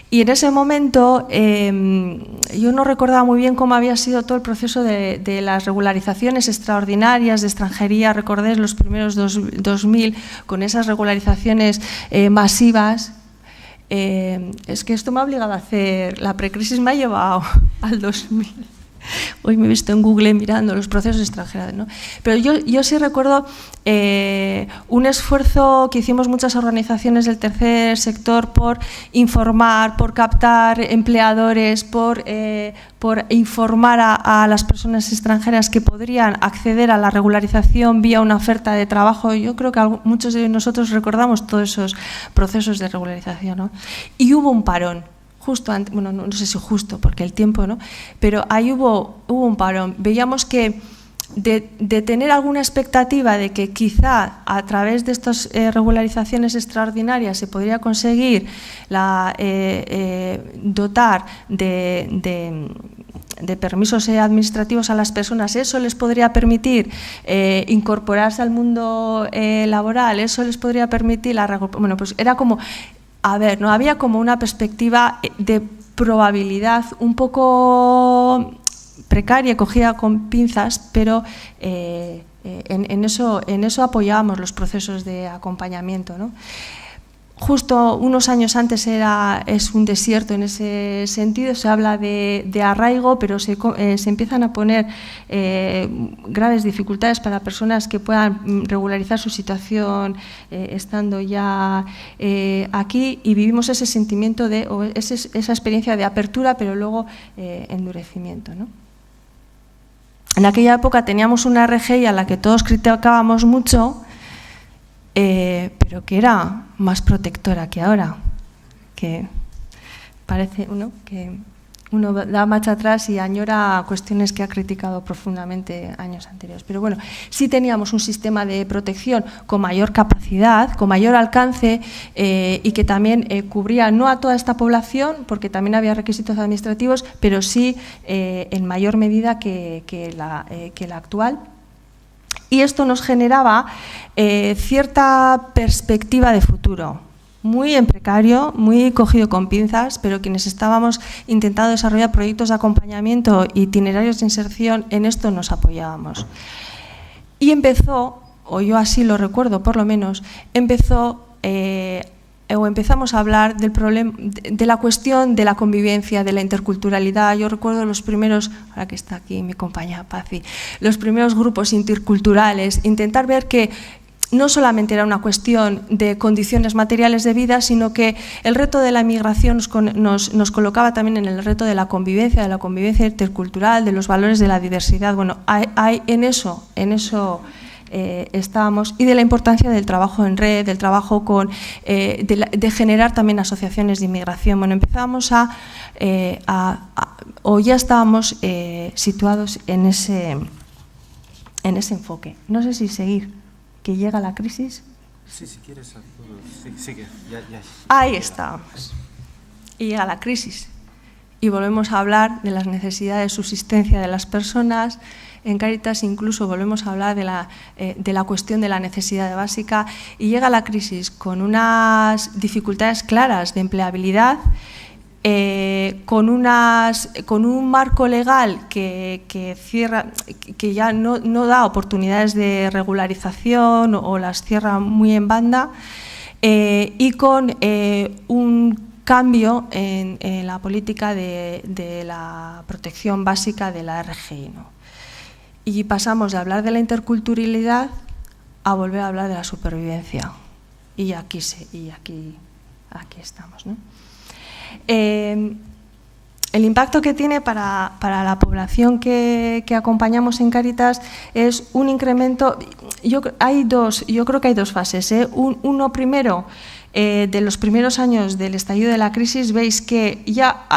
[SPEAKER 3] Y en ese momento yo no recordaba muy bien cómo había sido todo el proceso de las regularizaciones extraordinarias de extranjería. Recordéis los primeros 2000 con esas regularizaciones masivas. Es que esto me ha obligado a hacer, la precrisis me ha llevado al 2000. Hoy me he visto en Google mirando los procesos extranjeros, ¿no? Pero yo sí recuerdo un esfuerzo que hicimos muchas organizaciones del tercer sector por informar, por captar empleadores, por informar a las personas extranjeras que podrían acceder a la regularización vía una oferta de trabajo. Yo creo que muchos de nosotros recordamos todos esos procesos de regularización, ¿no? Y hubo un parón. Justo antes, bueno, no sé si justo, porque el tiempo, ¿no? Pero ahí hubo un parón. Veíamos que de tener alguna expectativa de que quizá a través de estas regularizaciones extraordinarias se podría conseguir dotar de permisos administrativos a las personas, eso les podría permitir incorporarse al mundo laboral, eso les podría permitir bueno, pues era como... A ver, no había como una perspectiva de probabilidad un poco precaria, cogida con pinzas, pero en eso apoyábamos los procesos de acompañamiento, ¿no? Justo unos años antes es un desierto en ese sentido, se habla de arraigo, pero se empiezan a poner graves dificultades para personas que puedan regularizar su situación estando ya aquí, y vivimos ese sentimiento esa experiencia de apertura, pero luego endurecimiento, ¿no? En aquella época teníamos una RGI a la que todos criticábamos mucho, pero que era más protectora que ahora, que parece que uno da marcha atrás y añora cuestiones que ha criticado profundamente años anteriores. Pero bueno, sí teníamos un sistema de protección con mayor capacidad, con mayor alcance y que también cubría no a toda esta población, porque también había requisitos administrativos, pero sí en mayor medida que la actual. Y esto nos generaba cierta perspectiva de futuro, muy en precario, muy cogido con pinzas, pero quienes estábamos intentando desarrollar proyectos de acompañamiento e itinerarios de inserción, en esto nos apoyábamos. Y empezó, o yo así lo recuerdo por lo menos, empezamos a hablar del problema, de la cuestión de la convivencia, de la interculturalidad. Yo recuerdo los primeros, ahora que está aquí mi compañera Pazi, los primeros grupos interculturales, intentar ver que no solamente era una cuestión de condiciones materiales de vida, sino que el reto de la inmigración nos colocaba también en el reto de la convivencia intercultural, de los valores de la diversidad. Bueno, en eso estábamos, y de la importancia del trabajo en red, del trabajo de generar también asociaciones de inmigración. Bueno, empezamos o ya estábamos situados en ese enfoque. No sé si seguir, que llega la crisis.
[SPEAKER 1] Sí, si quieres, sigue. Ya.
[SPEAKER 3] Ahí estábamos. Y llega la crisis. Y volvemos a hablar de las necesidades de subsistencia de las personas. En Cáritas incluso volvemos a hablar de la cuestión de la necesidad básica, y llega la crisis con unas dificultades claras de empleabilidad, con un marco legal que cierra, que ya no da oportunidades de regularización o las cierra muy en banda, y con un cambio en la política de la protección básica de la RGI, ¿no? Y pasamos de hablar de la interculturalidad a volver a hablar de la supervivencia. Y aquí estamos, ¿no? El impacto que tiene para la población que acompañamos en Cáritas es un incremento. Yo creo que hay dos fases, ¿eh? Uno primero, de los primeros años del estallido de la crisis, veis que ya,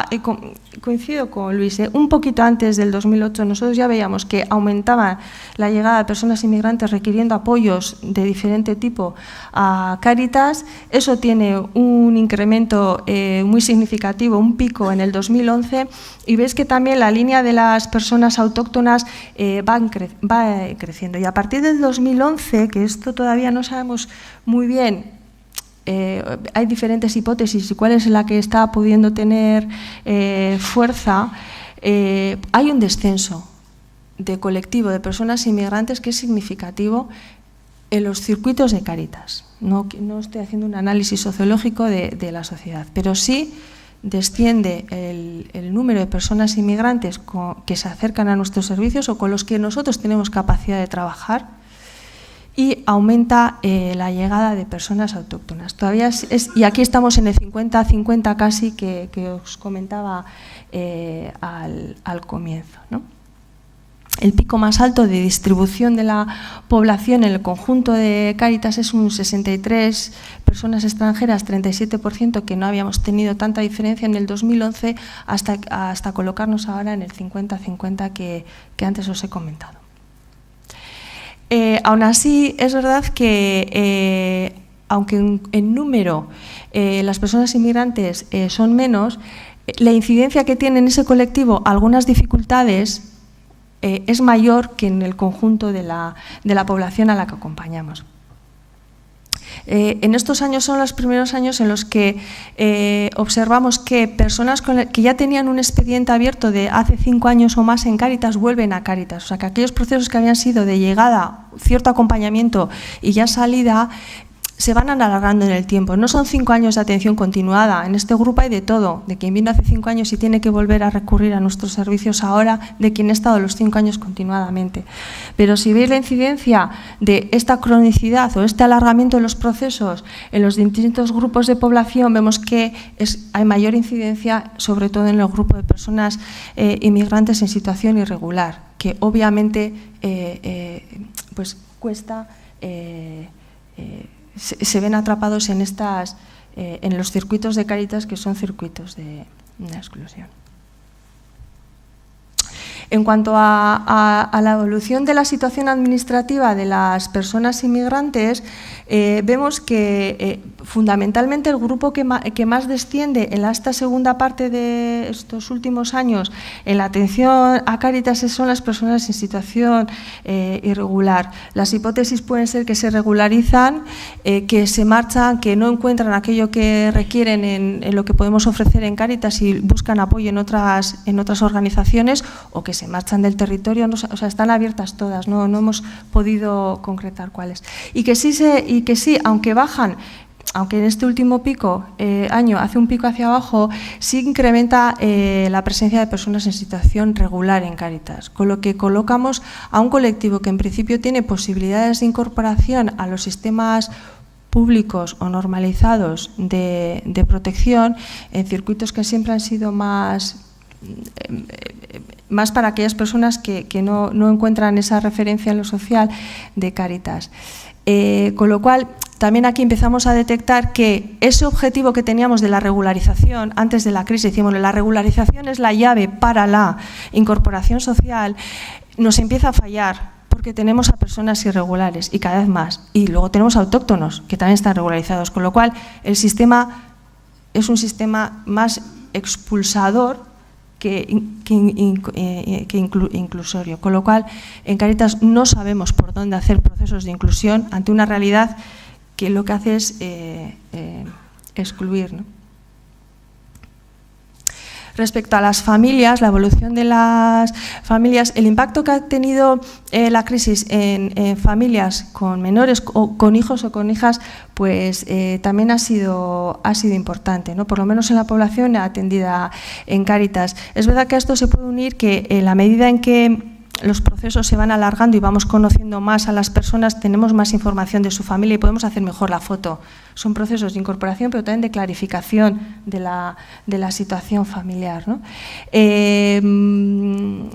[SPEAKER 3] coincido con Luis, un poquito antes del 2008 nosotros ya veíamos que aumentaba la llegada de personas inmigrantes requiriendo apoyos de diferente tipo a Cáritas. Eso tiene un incremento muy significativo, un pico en el 2011, y veis que también la línea de las personas autóctonas va creciendo. Y a partir del 2011, que esto todavía no sabemos muy bien, hay diferentes hipótesis y cuál es la que está pudiendo tener fuerza, hay un descenso de colectivo de personas inmigrantes que es significativo en los circuitos de Cáritas. No estoy haciendo un análisis sociológico de la sociedad, pero sí desciende el número de personas inmigrantes que se acercan a nuestros servicios o con los que nosotros tenemos capacidad de trabajar, y aumenta la llegada de personas autóctonas. Todavía y aquí estamos en el 50-50 casi que os comentaba al comienzo, ¿no? El pico más alto de distribución de la población en el conjunto de Cáritas es un 63 personas extranjeras, 37%, que no habíamos tenido tanta diferencia en el 2011 hasta colocarnos ahora en el 50-50 que antes os he comentado. Aún así, es verdad que, aunque en número las personas inmigrantes son menos, la incidencia que tiene en ese colectivo algunas dificultades es mayor que en el conjunto de la población a la que acompañamos. En estos años son los primeros años en los que observamos que personas que ya tenían un expediente abierto de hace 5 años o más en Cáritas vuelven a Cáritas. O sea, que aquellos procesos que habían sido de llegada, cierto acompañamiento y ya salida, se van alargando en el tiempo. No son 5 años de atención continuada. En este grupo hay de todo, de quien vino hace 5 años y tiene que volver a recurrir a nuestros servicios ahora, de quien ha estado los 5 años continuadamente. Pero si veis la incidencia de esta cronicidad o este alargamiento de los procesos en los distintos grupos de población, vemos que hay mayor incidencia, sobre todo en el grupo de personas inmigrantes en situación irregular, que obviamente pues cuesta... se ven atrapados en los circuitos de Cáritas, que son circuitos de exclusión. En cuanto a la evolución de la situación administrativa de las personas inmigrantes, vemos que fundamentalmente el grupo que más desciende en esta segunda parte de estos últimos años en la atención a Cáritas son las personas en situación irregular. Las hipótesis pueden ser que se regularizan, que se marchan, que no encuentran aquello que requieren en lo que podemos ofrecer en Cáritas y buscan apoyo en otras organizaciones, o que se marchan del territorio. O sea, están abiertas todas, no hemos podido concretar cuáles. Y que sí, aunque bajan, aunque en este último año hace un pico hacia abajo, sí incrementa la presencia de personas en situación regular en Cáritas, con lo que colocamos a un colectivo que en principio tiene posibilidades de incorporación a los sistemas públicos o normalizados de protección en circuitos que siempre han sido más para aquellas personas que no encuentran esa referencia en lo social de Cáritas. Con lo cual, también aquí empezamos a detectar que ese objetivo que teníamos de la regularización antes de la crisis, decíamos, la regularización es la llave para la incorporación social, nos empieza a fallar, porque tenemos a personas irregulares y cada vez más. Y luego tenemos autóctonos que también están regularizados, con lo cual el sistema es un sistema más expulsador que inclusorio. Con lo cual, en Cáritas no sabemos por dónde hacer procesos de inclusión ante una realidad que lo que hace es excluir, ¿no? Respecto a las familias, la evolución de las familias, el impacto que ha tenido la crisis en familias con menores o con hijos o con hijas, pues también ha sido importante, ¿no? Por lo menos en la población atendida en Cáritas. Es verdad que a esto se puede unir que en la medida en que los procesos se van alargando y vamos conociendo más a las personas, tenemos más información de su familia y podemos hacer mejor la foto Son procesos de incorporación, pero también de clarificación de la situación familiar, ¿no?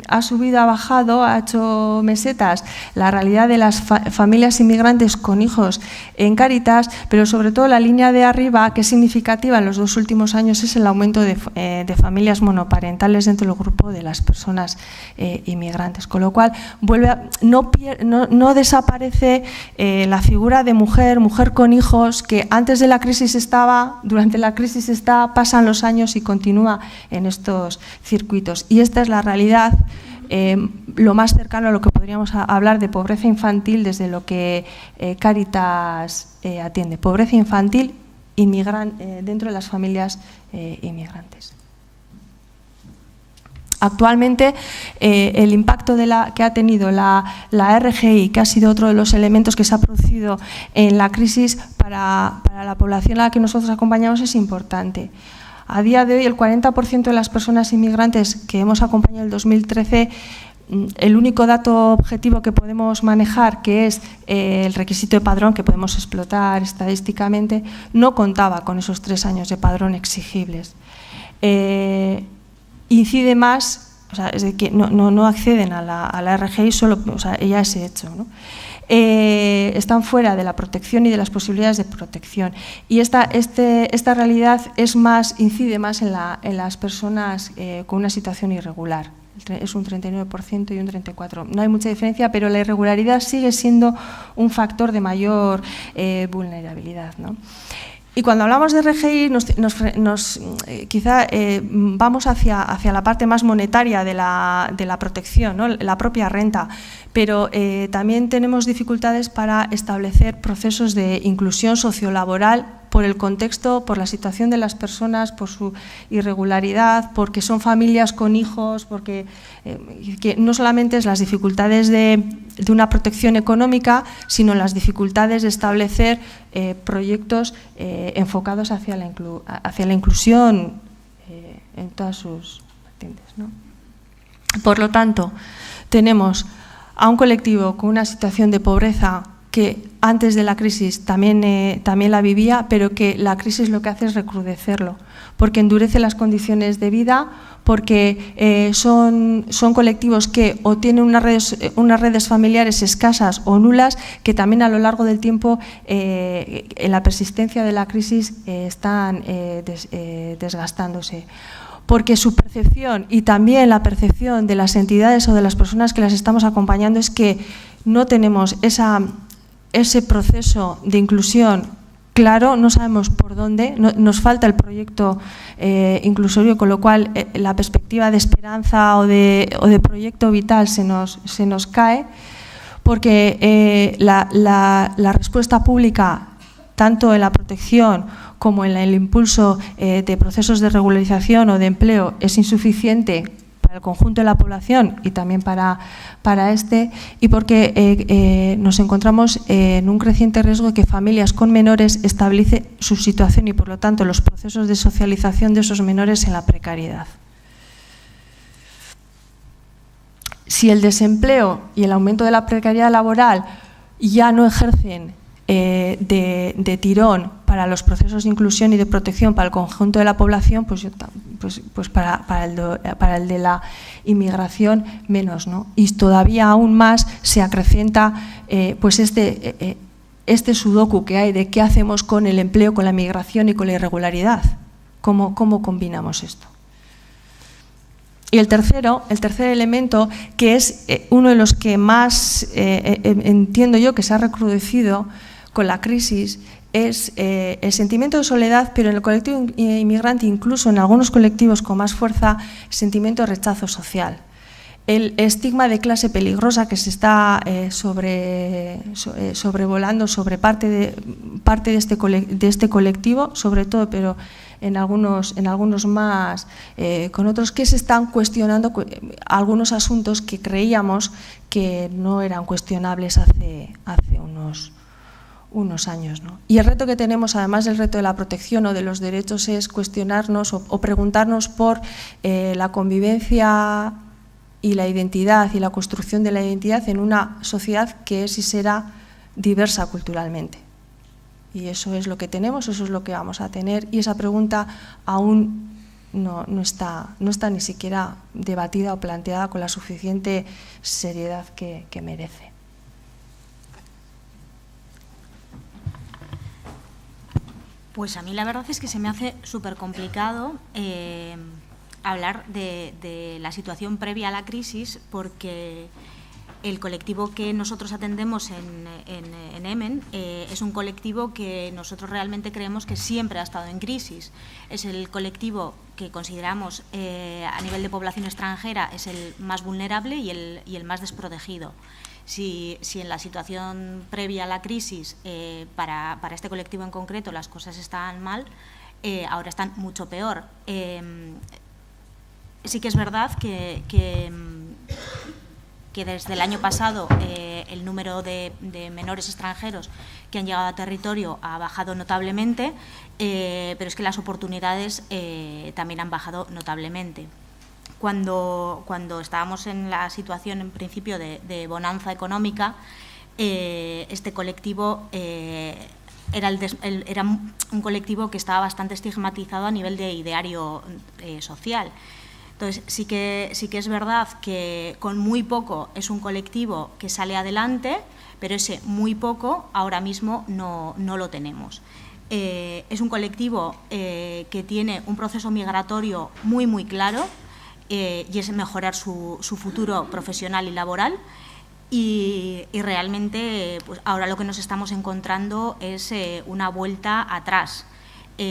[SPEAKER 3] Ha subido, ha bajado, ha hecho mesetas la realidad de las familias inmigrantes con hijos en Cáritas, pero sobre todo la línea de arriba, que es significativa en los 2 últimos años, es el aumento de familias monoparentales dentro del grupo de las personas inmigrantes, con lo cual no desaparece la figura de mujer con hijos, que antes de la crisis estaba, durante la crisis está, pasan los años y continúa en estos circuitos. Y esta es la realidad, lo más cercano a lo que podríamos hablar de pobreza infantil desde lo que Cáritas atiende. Pobreza infantil dentro de las familias inmigrantes. Actualmente, el impacto que ha tenido la RGI, que ha sido otro de los elementos que se ha producido en la crisis para la población a la que nosotros acompañamos, es importante. A día de hoy, el 40% de las personas inmigrantes que hemos acompañado en el 2013, el único dato objetivo que podemos manejar, que es el requisito de padrón, que podemos explotar estadísticamente, no contaba con esos 3 años de padrón exigibles. Incide más, o sea, es de que no acceden a la RGI solo, o sea, ya ese hecho, ¿no? Están fuera de la protección y de las posibilidades de protección. Y esta realidad incide más en las personas con una situación irregular. Es un 39% y un 34%. No hay mucha diferencia, pero la irregularidad sigue siendo un factor de mayor vulnerabilidad, ¿no? Y cuando hablamos de RGI, quizá vamos hacia la parte más monetaria de la protección, ¿no? La propia renta, pero también tenemos dificultades para establecer procesos de inclusión sociolaboral por el contexto, por la situación de las personas, por su irregularidad, porque son familias con hijos, porque que no solamente es las dificultades de una protección económica, sino las dificultades de establecer proyectos enfocados hacia la inclusión en todas sus vertientes, ¿no? Por lo tanto, tenemos a un colectivo con una situación de pobreza que antes de la crisis también la vivía, pero que la crisis lo que hace es recrudecerlo, porque endurece las condiciones de vida, porque son colectivos que o tienen unas redes familiares escasas o nulas, que también a lo largo del tiempo, en la persistencia de la crisis, están desgastándose. Porque su percepción y también la percepción de las entidades o de las personas que las estamos acompañando es que no tenemos ese proceso de inclusión claro, no sabemos por dónde, nos falta el proyecto inclusorio, con lo cual la perspectiva de esperanza o de proyecto vital se nos cae, porque la respuesta pública, tanto en la protección como en el impulso de procesos de regularización o de empleo, es insuficiente para el conjunto de la población y también para y porque nos encontramos en un creciente riesgo de que familias con menores estabilicen su situación y, por lo tanto, los procesos de socialización de esos menores en la precariedad. Si el desempleo y el aumento de la precariedad laboral ya no ejercen de tirón para los procesos de inclusión y de protección para el conjunto de la población, pues para el de la inmigración menos, ¿no? Y todavía aún más se acrecenta pues este sudoku que hay de qué hacemos con el empleo, con la migración y con la irregularidad. ¿Cómo combinamos esto? Y el tercer elemento, que es uno de los que más entiendo yo que se ha recrudecido con la crisis, es el sentimiento de soledad, pero en el colectivo inmigrante, incluso en algunos colectivos con más fuerza, el sentimiento de rechazo social. El estigma de clase peligrosa que se está sobrevolando sobre parte de este colectivo, sobre todo, pero en algunos más, con otros que se están cuestionando algunos asuntos que creíamos que no eran cuestionables hace unos años, ¿no? Y el reto que tenemos, además del reto de la protección o de los derechos, es cuestionarnos o preguntarnos por la convivencia y la identidad y la construcción de la identidad en una sociedad que es y será diversa culturalmente. y eso es lo que tenemos, eso es lo que vamos a tener, y esa pregunta aún no está ni siquiera debatida o planteada con la suficiente seriedad que merece.
[SPEAKER 4] Pues a mí la verdad es que se me hace súper complicado hablar de la situación previa a la crisis, porque el colectivo que nosotros atendemos en EMEN es un colectivo que nosotros realmente creemos que siempre ha estado en crisis. Es el colectivo que consideramos a nivel de población extranjera es el más vulnerable y el más desprotegido. Si en la situación previa a la crisis para este colectivo en concreto las cosas estaban mal, ahora están mucho peor. Sí que es verdad que desde el año pasado el número de menores extranjeros que han llegado a territorio ha bajado notablemente, pero es que las oportunidades también han bajado notablemente. Cuando estábamos en la situación, en principio, de bonanza económica, este colectivo era un colectivo que estaba bastante estigmatizado a nivel de ideario social. Entonces, sí que es verdad que con muy poco es un colectivo que sale adelante, pero ese muy poco ahora mismo no lo tenemos. Es un colectivo que tiene un proceso migratorio muy, muy claro, y es mejorar su futuro profesional y laboral, y realmente pues ahora lo que nos estamos encontrando es una vuelta atrás. La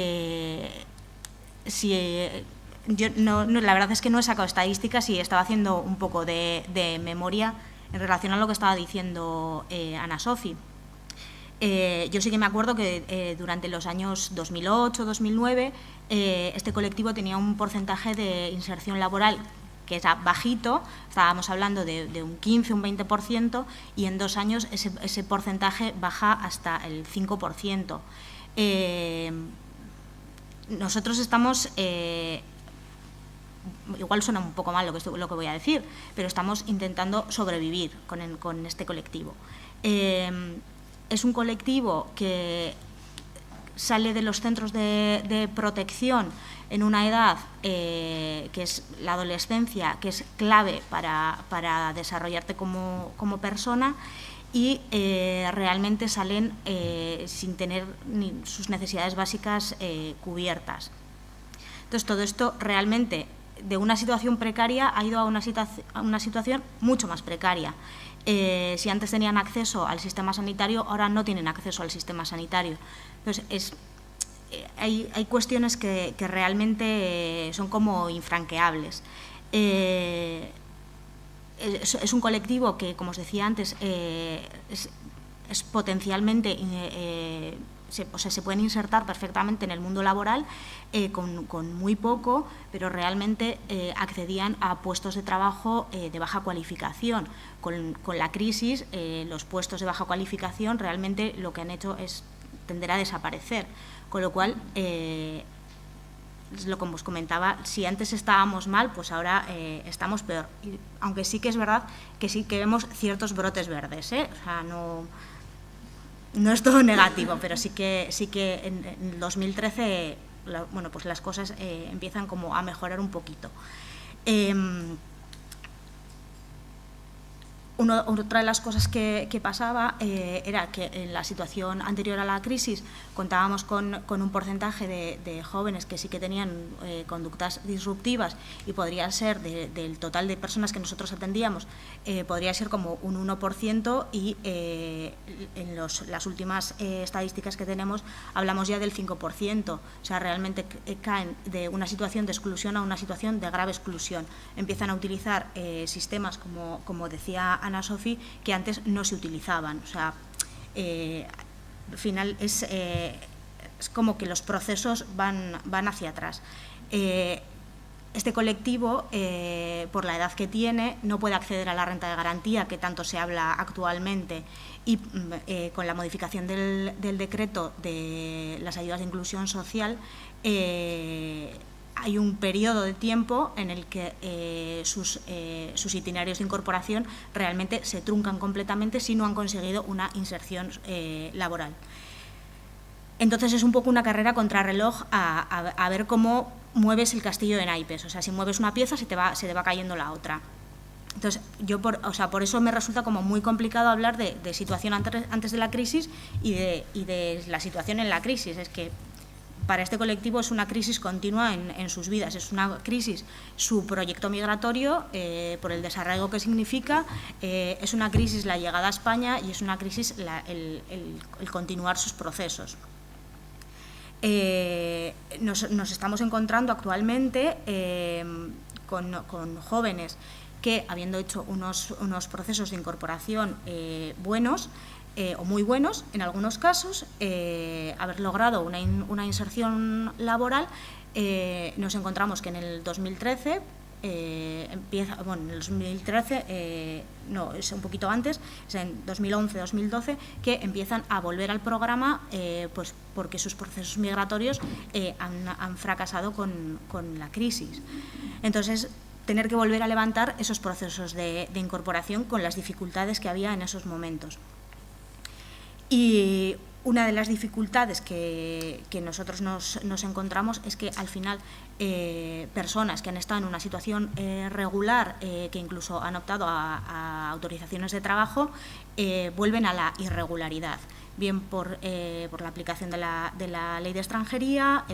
[SPEAKER 4] verdad es que no he sacado estadísticas y estaba haciendo un poco de memoria en relación a lo que estaba diciendo Ana Sofi. Yo sí que me acuerdo que durante los años 2008-2009 este colectivo tenía un porcentaje de inserción laboral que era bajito, estábamos hablando de un 15, un 20%, y en 2 años ese porcentaje baja hasta el 5%. Nosotros estamos, igual suena un poco mal lo que voy a decir, pero estamos intentando sobrevivir con este colectivo. Es un colectivo que sale de los centros de protección en una edad que es la adolescencia, que es clave para desarrollarte como persona, y realmente salen sin tener ni sus necesidades básicas cubiertas. Entonces, todo esto realmente de una situación precaria ha ido a una situación mucho más precaria. Si antes tenían acceso al sistema sanitario, ahora no tienen acceso al sistema sanitario. Entonces, hay cuestiones que realmente son como infranqueables. Es un colectivo que, como os decía antes, es potencialmente, se pueden insertar perfectamente en el mundo laboral con muy poco, pero realmente accedían a puestos de trabajo de baja cualificación. Con la crisis, los puestos de baja cualificación realmente lo que han hecho es tender a desaparecer, con lo cual, lo que os comentaba, si antes estábamos mal, pues ahora estamos peor. Aunque sí que es verdad que sí que vemos ciertos brotes verdes, o sea, no es todo negativo, pero sí que en el 2013 bueno, pues las cosas empiezan como a mejorar un poquito. Otra de las cosas que pasaba era que en la situación anterior a la crisis contábamos con un porcentaje de jóvenes que sí que tenían conductas disruptivas, y podría ser del total de personas que nosotros atendíamos, podría ser como un 1%, y en las últimas estadísticas que tenemos hablamos ya del 5%. O sea, realmente caen de una situación de exclusión a una situación de grave exclusión. Empiezan a utilizar sistemas, como decía Ana Sofi, que antes no se utilizaban. O sea, al final es como que los procesos van hacia atrás. Este colectivo, por la edad que tiene, no puede acceder a la renta de garantía, que tanto se habla actualmente, y con la modificación del decreto de las ayudas de inclusión social, hay un periodo de tiempo en el que sus itinerarios de incorporación realmente se truncan completamente si no han conseguido una inserción laboral. Entonces es un poco una carrera contrarreloj a ver cómo mueves el castillo de naipes. O sea, si mueves una pieza se te va cayendo la otra. Entonces, por eso me resulta como muy complicado hablar de situación antes de la crisis y de la situación en la crisis. Es que para este colectivo es una crisis continua en sus vidas, es una crisis su proyecto migratorio por el desarraigo que significa, es una crisis la llegada a España y es una crisis el continuar sus procesos. Nos estamos encontrando actualmente con jóvenes que, habiendo hecho unos procesos de incorporación buenos o muy buenos, en algunos casos, haber logrado una inserción laboral, nos encontramos que en el 2013, en el 2013, no, es un poquito antes, es en 2011-2012, que empiezan a volver al programa pues porque sus procesos migratorios han fracasado con la crisis. Entonces, tener que volver a levantar esos procesos de incorporación con las dificultades que había en esos momentos. Y una de las dificultades que nosotros nos encontramos es que al final personas que han estado en una situación regular, que incluso han optado a autorizaciones de trabajo, vuelven a la irregularidad, bien por la aplicación de la ley de extranjería,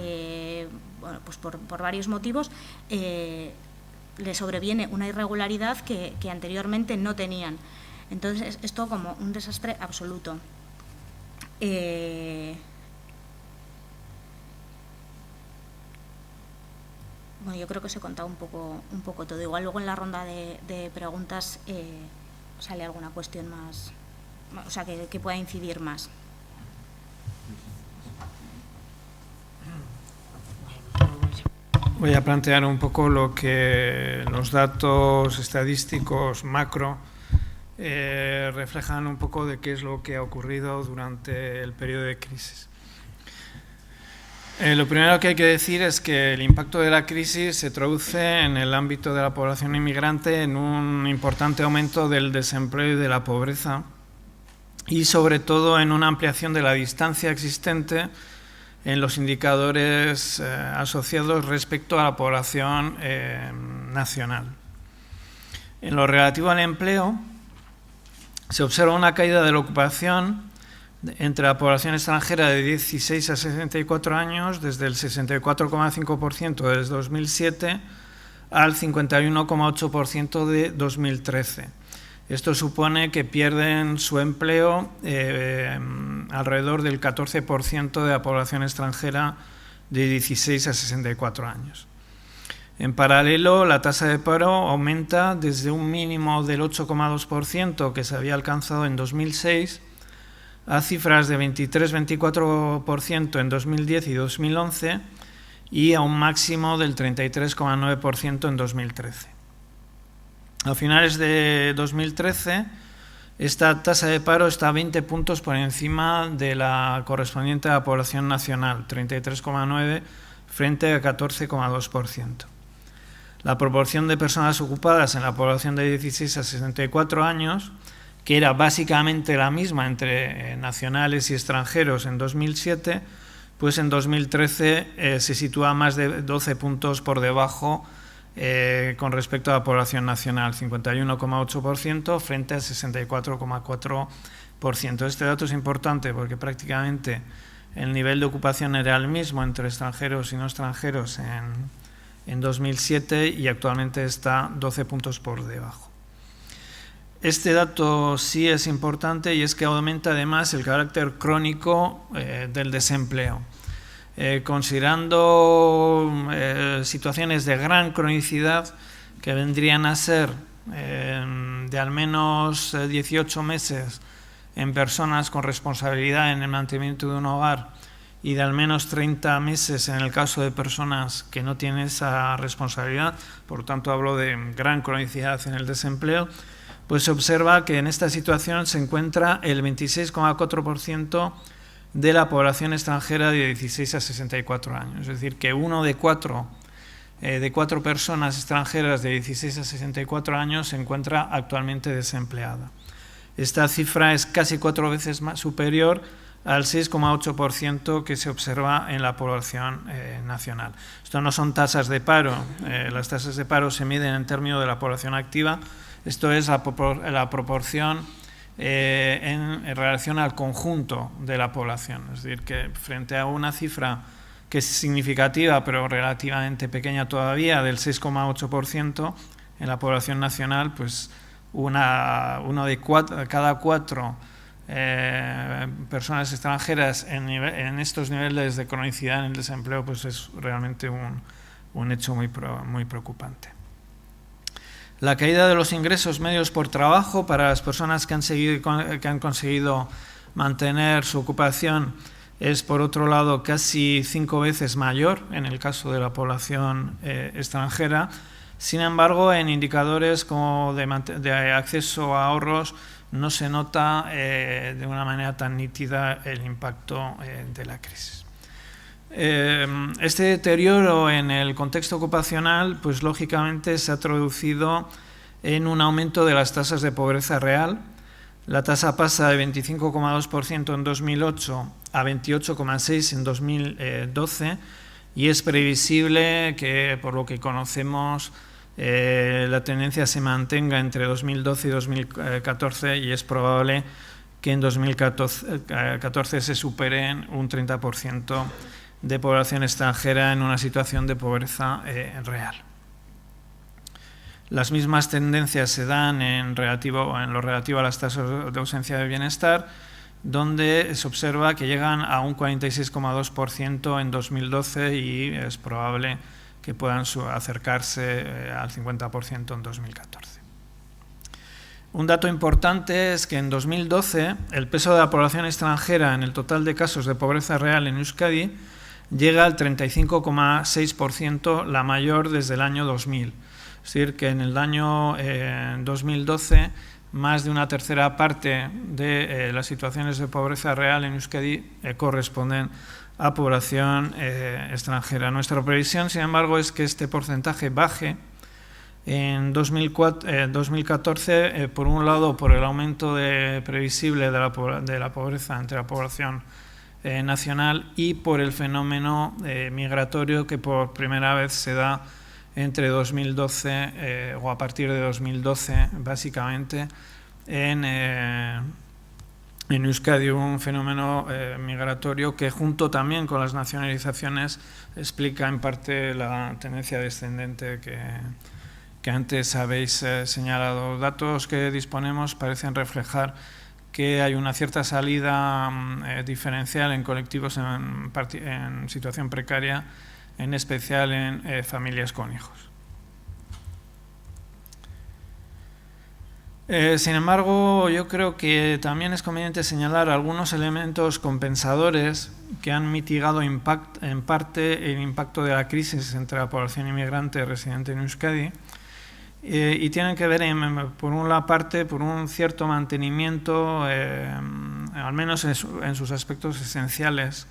[SPEAKER 4] bueno, pues por varios motivos, le sobreviene una irregularidad que anteriormente no tenían. Entonces, esto como un desastre absoluto. Bueno, yo creo que os he contado un poco todo. Igual luego en la ronda de preguntas sale alguna cuestión más, o sea, que pueda incidir más.
[SPEAKER 2] Voy a plantear un poco lo que los datos estadísticos macro reflejan un poco de qué es lo que ha ocurrido durante el periodo de crisis. Lo primero que hay que decir es que el impacto de la crisis se traduce en el ámbito de la población inmigrante en un importante aumento del desempleo y de la pobreza y sobre todo en una ampliación de la distancia existente en los indicadores asociados respecto a la población nacional. En lo relativo al empleo, se observa una caída de la ocupación entre la población extranjera de 16 a 64 años desde el 64,5% desde 2007 al 51,8% de 2013. Esto supone que pierden su empleo alrededor del 14% de la población extranjera de 16 a 64 años. En paralelo, la tasa de paro aumenta desde un mínimo del 8,2% que se había alcanzado en 2006 a cifras de 23-24% en 2010 y 2011 y a un máximo del 33,9% en 2013. A finales de 2013, esta tasa de paro está 20 puntos por encima de la correspondiente a la población nacional, 33,9 frente a 14,2%. La proporción de personas ocupadas en la población de 16 a 64 años, que era básicamente la misma entre nacionales y extranjeros en 2007, pues en 2013 se sitúa más de 12 puntos por debajo con respecto a la población nacional, 51,8% frente al 64,4%. Este dato es importante porque prácticamente el nivel de ocupación era el mismo entre extranjeros y no extranjeros en 2007 y actualmente está 12 puntos por debajo. Este dato sí es importante y es que aumenta además el carácter crónico del desempleo. Considerando situaciones de gran cronicidad que vendrían a ser de al menos 18 meses en personas con responsabilidad en el mantenimiento de un hogar y de al menos 30 meses en el caso de personas que no tienen esa responsabilidad, por lo tanto hablo de gran cronicidad en el desempleo, pues se observa que en esta situación se encuentra el 26,4% de la población extranjera de 16 a 64 años. Es decir, que uno de cuatro personas extranjeras de 16 a 64 años se encuentra actualmente desempleada. Esta cifra es casi 4 veces más superior al 6,8% que se observa en la población nacional. Esto no son tasas de paro, las tasas de paro se miden en términos de la población activa, esto es la proporción en relación al conjunto de la población, es decir, que frente a una cifra que es significativa pero relativamente pequeña todavía, del 6,8% en la población nacional, pues cada cuatro personas extranjeras en estos niveles de cronicidad en el desempleo, pues es realmente un hecho muy preocupante. La caída de los ingresos medios por trabajo para las personas que han conseguido mantener su ocupación es, por otro lado, casi 5 veces mayor en el caso de la población extranjera. Sin embargo, en indicadores como de acceso a ahorros no se nota de una manera tan nítida el impacto de la crisis. Este deterioro en el contexto ocupacional, pues lógicamente se ha traducido en un aumento de las tasas de pobreza real. La tasa pasa de 25,2% en 2008 a 28,6% en 2012 y es previsible que, por lo que conocemos, la tendencia se mantenga entre 2012 y 2014 y es probable que en 2014 se superen un 30% de población extranjera en una situación de pobreza real. Las mismas tendencias se dan en lo relativo a las tasas de ausencia de bienestar, donde se observa que llegan a un 46,2% en 2012 y es probable que puedan acercarse al 50% en 2014. Un dato importante es que en 2012 el peso de la población extranjera en el total de casos de pobreza real en Euskadi llega al 35,6%, la mayor desde el año 2000. Es decir, que en el año 2012 más de una tercera parte de las situaciones de pobreza real en Euskadi corresponden a población extranjera. Nuestra previsión, sin embargo, es que este porcentaje baje en 2014, por un lado, por el aumento previsible de la pobreza entre la población nacional y por el fenómeno migratorio que por primera vez se da entre 2012 o a partir de 2012, básicamente, en Euskadi, un fenómeno migratorio que, junto también con las nacionalizaciones, explica en parte la tendencia descendente que antes habéis señalado. Datos que disponemos parecen reflejar que hay una cierta salida diferencial en colectivos en situación precaria, en especial en familias con hijos. Sin embargo, yo creo que también es conveniente señalar algunos elementos compensadores que han mitigado en parte el impacto de la crisis entre la población inmigrante residente en Euskadi y tienen que ver, por una parte, por un cierto mantenimiento, al menos en sus aspectos esenciales,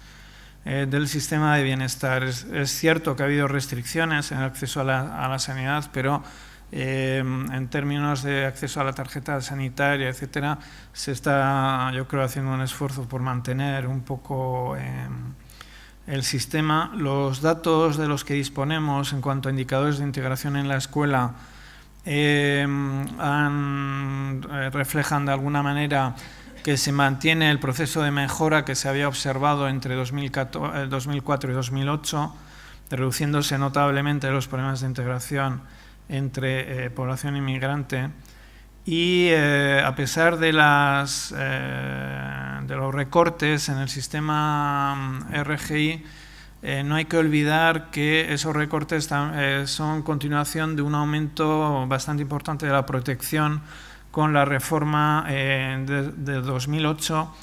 [SPEAKER 2] del sistema de bienestar. Es cierto que ha habido restricciones en el acceso a la sanidad, pero en términos de acceso a la tarjeta sanitaria, etcétera, se está, yo creo, haciendo un esfuerzo por mantener un poco el sistema. Los datos de los que disponemos en cuanto a indicadores de integración en la escuela reflejan de alguna manera que se mantiene el proceso de mejora que se había observado entre 2004 y 2008, reduciéndose notablemente los problemas de integración entre población inmigrante y a pesar de los recortes en el sistema RGI, no hay que olvidar que esos recortes son continuación de un aumento bastante importante de la protección con la reforma de 2008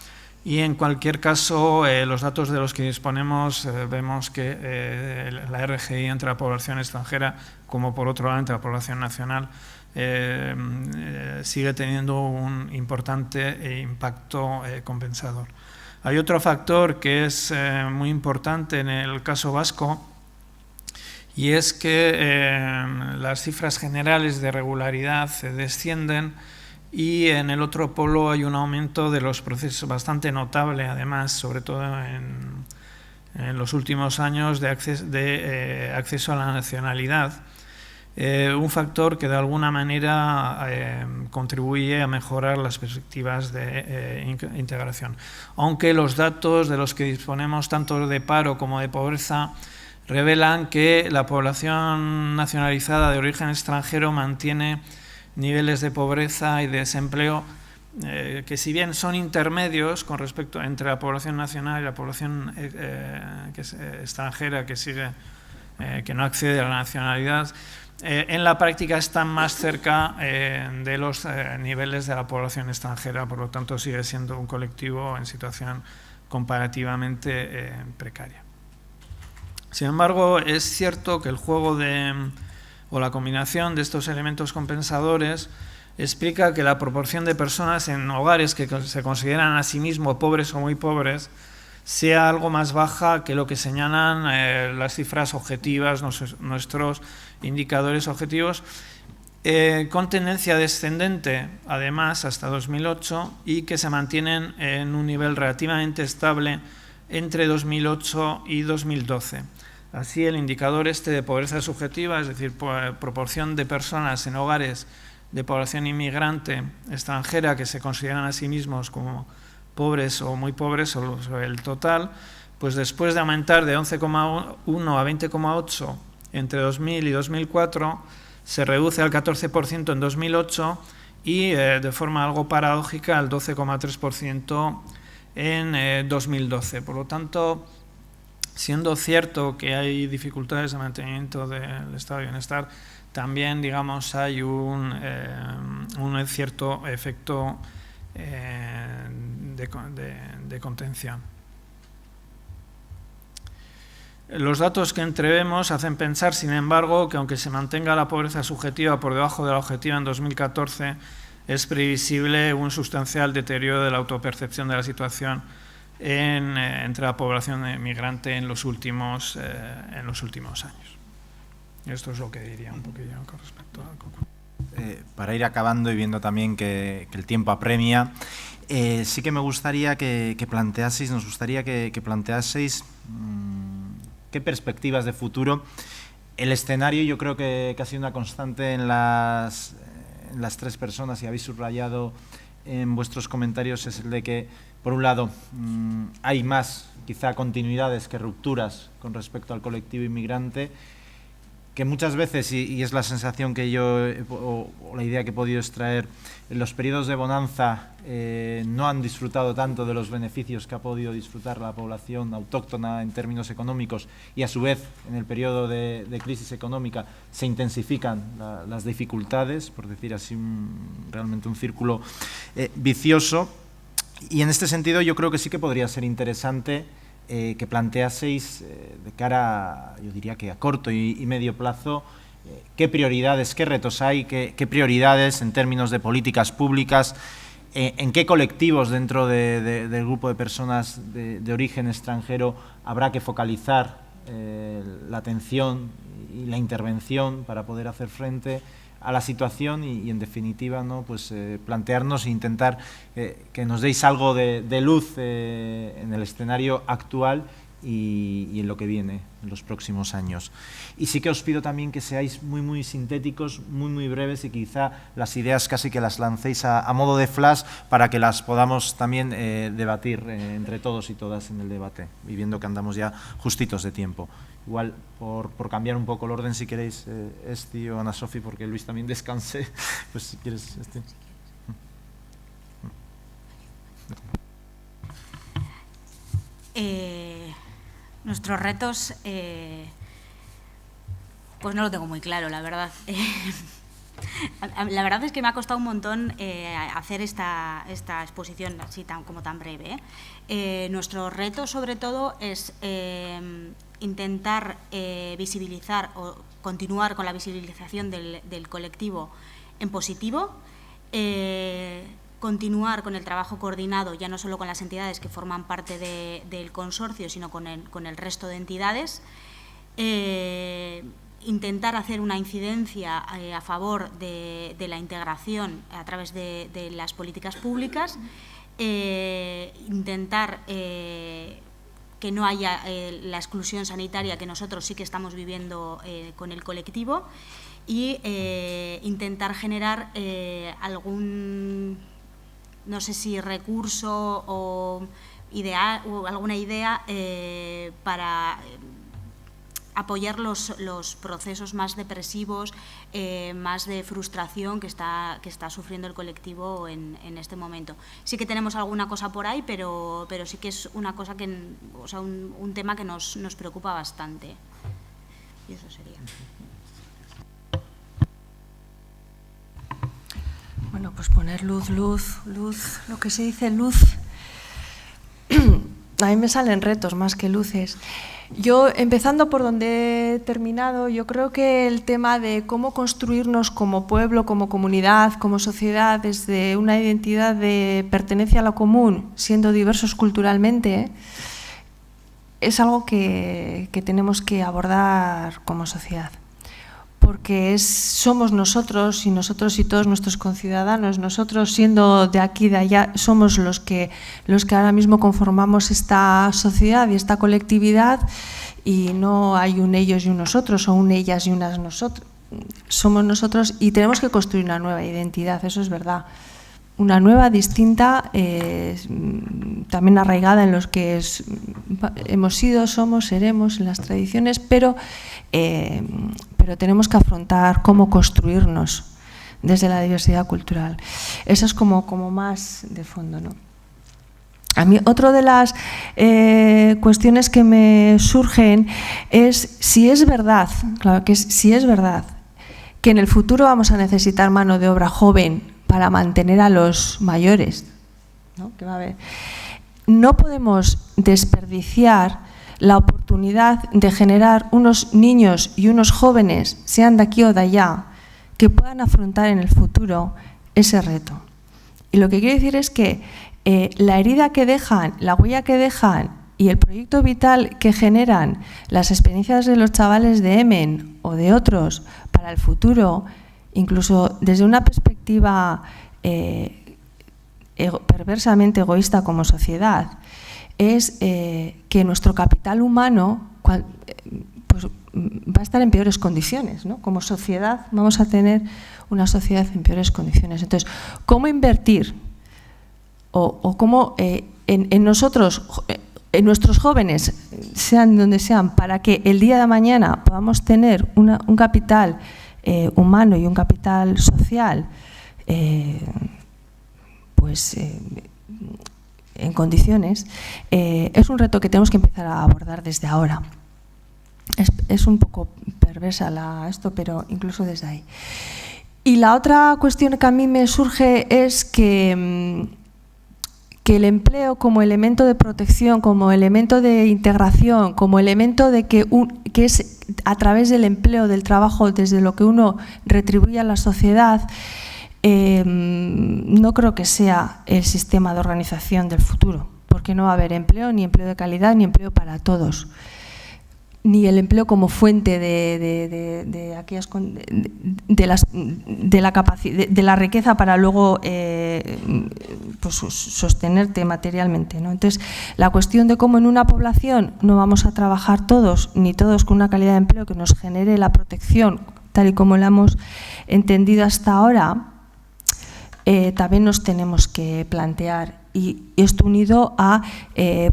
[SPEAKER 2] y en cualquier caso los datos de los que disponemos vemos que la RGI entre la población extranjera como por otro lado entre la población nacional sigue teniendo un importante impacto compensador. Hay otro factor que es muy importante en el caso vasco y es que las cifras generales de regularidad descienden y en el otro polo hay un aumento de los procesos bastante notable, además, sobre todo en los últimos años, de acceso a la nacionalidad, un factor que de alguna manera contribuye a mejorar las perspectivas de integración. Aunque los datos de los que disponemos, tanto de paro como de pobreza, revelan que la población nacionalizada de origen extranjero mantiene niveles de pobreza y de desempleo que, si bien son intermedios con respecto entre la población nacional y la población que es extranjera que no accede a la nacionalidad, en la práctica están más cerca de los niveles de la población extranjera, por lo tanto sigue siendo un colectivo en situación comparativamente precaria. Sin embargo, es cierto que el juego o la combinación de estos elementos compensadores explica que la proporción de personas en hogares que se consideran a sí mismos pobres o muy pobres sea algo más baja que lo que señalan las cifras objetivas, nuestros indicadores objetivos, con tendencia descendente, además, hasta 2008, y que se mantienen en un nivel relativamente estable entre 2008 y 2012. Así, el indicador de pobreza subjetiva, es decir, proporción de personas en hogares de población inmigrante extranjera que se consideran a sí mismos como pobres o muy pobres sobre el total, pues después de aumentar de 11,1 a 20,8 entre 2000 y 2004, se reduce al 14% en 2008 y de forma algo paradójica al 12,3% en 2012. Por lo tanto, siendo cierto que hay dificultades de mantenimiento del estado de bienestar, también, digamos, hay un cierto efecto de contención. Los datos que entrevemos hacen pensar, sin embargo, que aunque se mantenga la pobreza subjetiva por debajo de la objetiva en 2014, es previsible un sustancial deterioro de la autopercepción de la situación entre la población migrante en los últimos años. Esto es lo que diría un poquillo con respecto al concurso.
[SPEAKER 1] Para ir acabando y viendo también que el tiempo apremia, sí que me gustaría que planteaseis qué perspectivas de futuro. El escenario, yo creo que ha sido una constante en las tres personas, y habéis subrayado en vuestros comentarios, es el de que, por un lado, hay más quizá continuidades que rupturas con respecto al colectivo inmigrante, que muchas veces, y es la sensación que yo, o la idea que he podido extraer, en los periodos de bonanza no han disfrutado tanto de los beneficios que ha podido disfrutar la población autóctona en términos económicos, y a su vez en el periodo de crisis económica se intensifican las dificultades, por decir así, realmente un círculo vicioso. Y en este sentido yo creo que sí que podría ser interesante que planteaseis de cara, yo diría que a corto y medio plazo, qué prioridades, qué retos hay, qué prioridades en términos de políticas públicas, en qué colectivos dentro del grupo de personas de origen extranjero habrá que focalizar la atención y la intervención para poder hacer frente a la situación y en definitiva, ¿no?, pues plantearnos e intentar que nos deis algo de luz en el escenario actual y en lo que viene en los próximos años. Y sí que os pido también que seáis muy sintéticos, muy breves, y quizá las ideas casi que las lancéis a modo de flash para que las podamos también debatir entre todos y todas en el debate, y viendo que andamos ya justitos de tiempo. Igual, por cambiar un poco el orden, si queréis, Esti o Ana Sofi, porque Luis también descanse, pues si quieres, Esti.
[SPEAKER 4] Nuestros retos, pues no lo tengo muy claro, la verdad. La verdad es que me ha costado un montón hacer esta exposición así como tan breve. Nuestro reto, sobre todo, es intentar visibilizar o continuar con la visibilización del colectivo en positivo, continuar con el trabajo coordinado, ya no solo con las entidades que forman parte del consorcio, sino con el resto de entidades, intentar hacer una incidencia a favor de la integración a través de las políticas públicas, intentar que no haya la exclusión sanitaria que nosotros sí que estamos viviendo con el colectivo, y intentar generar algún, no sé si recurso o alguna idea para apoyar los procesos más depresivos, más de frustración que está sufriendo el colectivo en este momento. Sí que tenemos alguna cosa por ahí, pero sí que es una cosa un tema que nos preocupa bastante. Y eso sería.
[SPEAKER 3] Bueno, pues poner luz, lo que se dice luz. A mí me salen retos más que luces. Yo, empezando por donde he terminado, yo creo que el tema de cómo construirnos como pueblo, como comunidad, como sociedad, desde una identidad de pertenencia a lo común, siendo diversos culturalmente, es algo que tenemos que abordar como sociedad. Porque somos nosotros y todos nuestros conciudadanos, nosotros siendo de aquí y de allá, somos los que ahora mismo conformamos esta sociedad y esta colectividad, y no hay un ellos y un nosotros, o un ellas y unas nosotros. Somos nosotros y tenemos que construir una nueva identidad, eso es verdad. Una nueva, distinta, también arraigada en los que hemos sido, somos, seremos, en las tradiciones, pero tenemos que afrontar cómo construirnos desde la diversidad cultural. Eso es como más de fondo, ¿no? A mí, otra de las cuestiones que me surgen es si es verdad, claro que si es verdad, que en el futuro vamos a necesitar mano de obra joven para mantener a los mayores, ¿no? Que va a haber. No podemos desperdiciar la oportunidad de generar unos niños y unos jóvenes, sean de aquí o de allá, que puedan afrontar en el futuro ese reto. Y lo que quiero decir es que la herida que dejan, la huella que dejan y el proyecto vital que generan las experiencias de los chavales de Emen o de otros para el futuro, incluso desde una perspectiva perversamente egoísta como sociedad, es que nuestro capital humano pues, va a estar en peores condiciones, ¿no? Como sociedad vamos a tener una sociedad en peores condiciones. Entonces, ¿cómo invertir o cómo en nosotros, en nuestros jóvenes, sean donde sean, para que el día de mañana podamos tener un capital humano y un capital social en condiciones, es un reto que tenemos que empezar a abordar desde ahora. Es un poco perversa esto, pero incluso desde ahí. Y la otra cuestión que a mí me surge es que el empleo como elemento de protección, como elemento de integración, como elemento de que es a través del empleo, del trabajo, desde lo que uno retribuye a la sociedad, no creo que sea el sistema de organización del futuro, porque no va a haber empleo, ni empleo de calidad, ni empleo para todos, ni el empleo como fuente de la riqueza para luego pues sostenerte materialmente, ¿no? Entonces, la cuestión de cómo en una población no vamos a trabajar todos, ni todos con una calidad de empleo que nos genere la protección, tal y como la hemos entendido hasta ahora, también nos tenemos que plantear, y esto unido a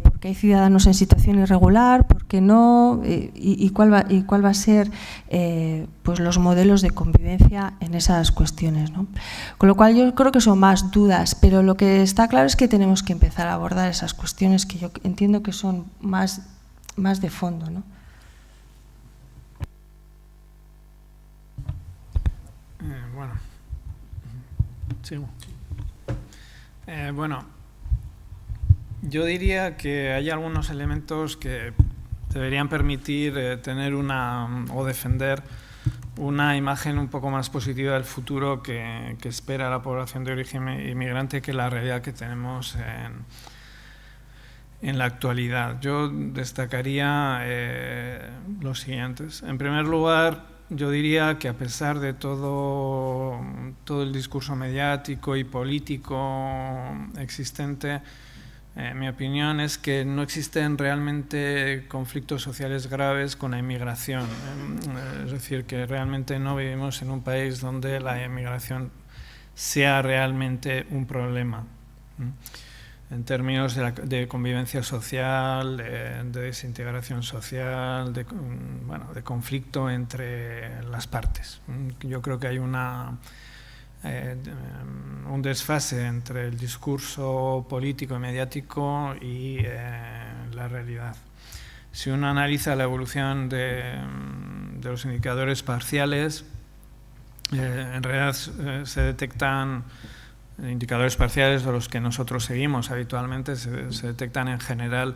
[SPEAKER 3] por qué hay ciudadanos en situación irregular, por qué no, y cuál va a ser pues los modelos de convivencia en esas cuestiones, ¿no? Con lo cual yo creo que son más dudas, pero lo que está claro es que tenemos que empezar a abordar esas cuestiones que yo entiendo que son más de fondo, ¿no?
[SPEAKER 2] Bueno, sigo. Bueno, yo diría que hay algunos elementos que deberían permitir tener o defender una imagen un poco más positiva del futuro que espera la población de origen inmigrante que la realidad que tenemos en la actualidad. Yo destacaría los siguientes. En primer lugar, yo diría que a pesar de todo el discurso mediático y político existente, mi opinión es que no existen realmente conflictos sociales graves con la inmigración. Es decir, que realmente no vivimos en un país donde la inmigración sea realmente un problema en términos de convivencia social, de desintegración social, de conflicto entre las partes. Yo creo que hay un desfase entre el discurso político y mediático y la realidad. Si uno analiza la evolución de los indicadores parciales, en realidad se detectan indicadores parciales de los que nosotros seguimos habitualmente, se detectan en general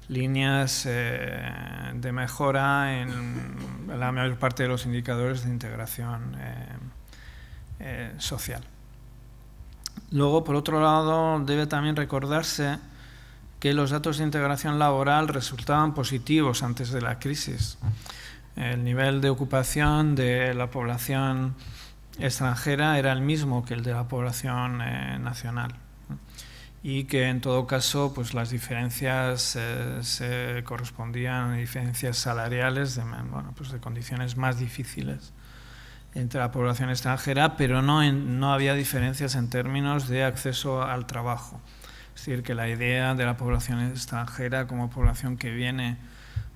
[SPEAKER 2] líneas de mejora en la mayor parte de los indicadores de integración social. Luego, por otro lado, debe también recordarse que los datos de integración laboral resultaban positivos antes de la crisis. El nivel de ocupación de la población extranjera era el mismo que el de la población nacional, y que en todo caso pues las diferencias se correspondían a diferencias salariales de condiciones más difíciles entre la población extranjera, pero no había diferencias en términos de acceso al trabajo. Es decir, que la idea de la población extranjera como población que viene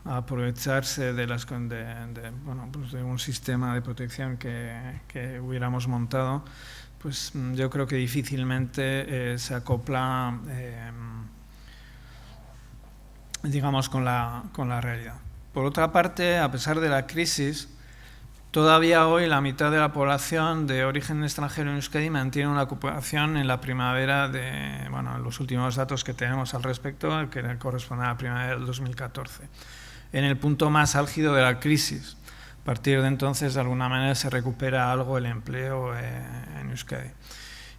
[SPEAKER 2] a aprovecharse de un sistema de protección que hubiéramos montado, pues yo creo que difícilmente se acopla, digamos, con la realidad. Por otra parte, a pesar de la crisis, todavía hoy la mitad de la población de origen extranjero en Euskadi mantiene una ocupación en la primavera de, los últimos datos que tenemos al respecto, que corresponden a la primavera del 2014, en el punto más álgido de la crisis. A partir de entonces, de alguna manera, se recupera algo el empleo en Euskadi.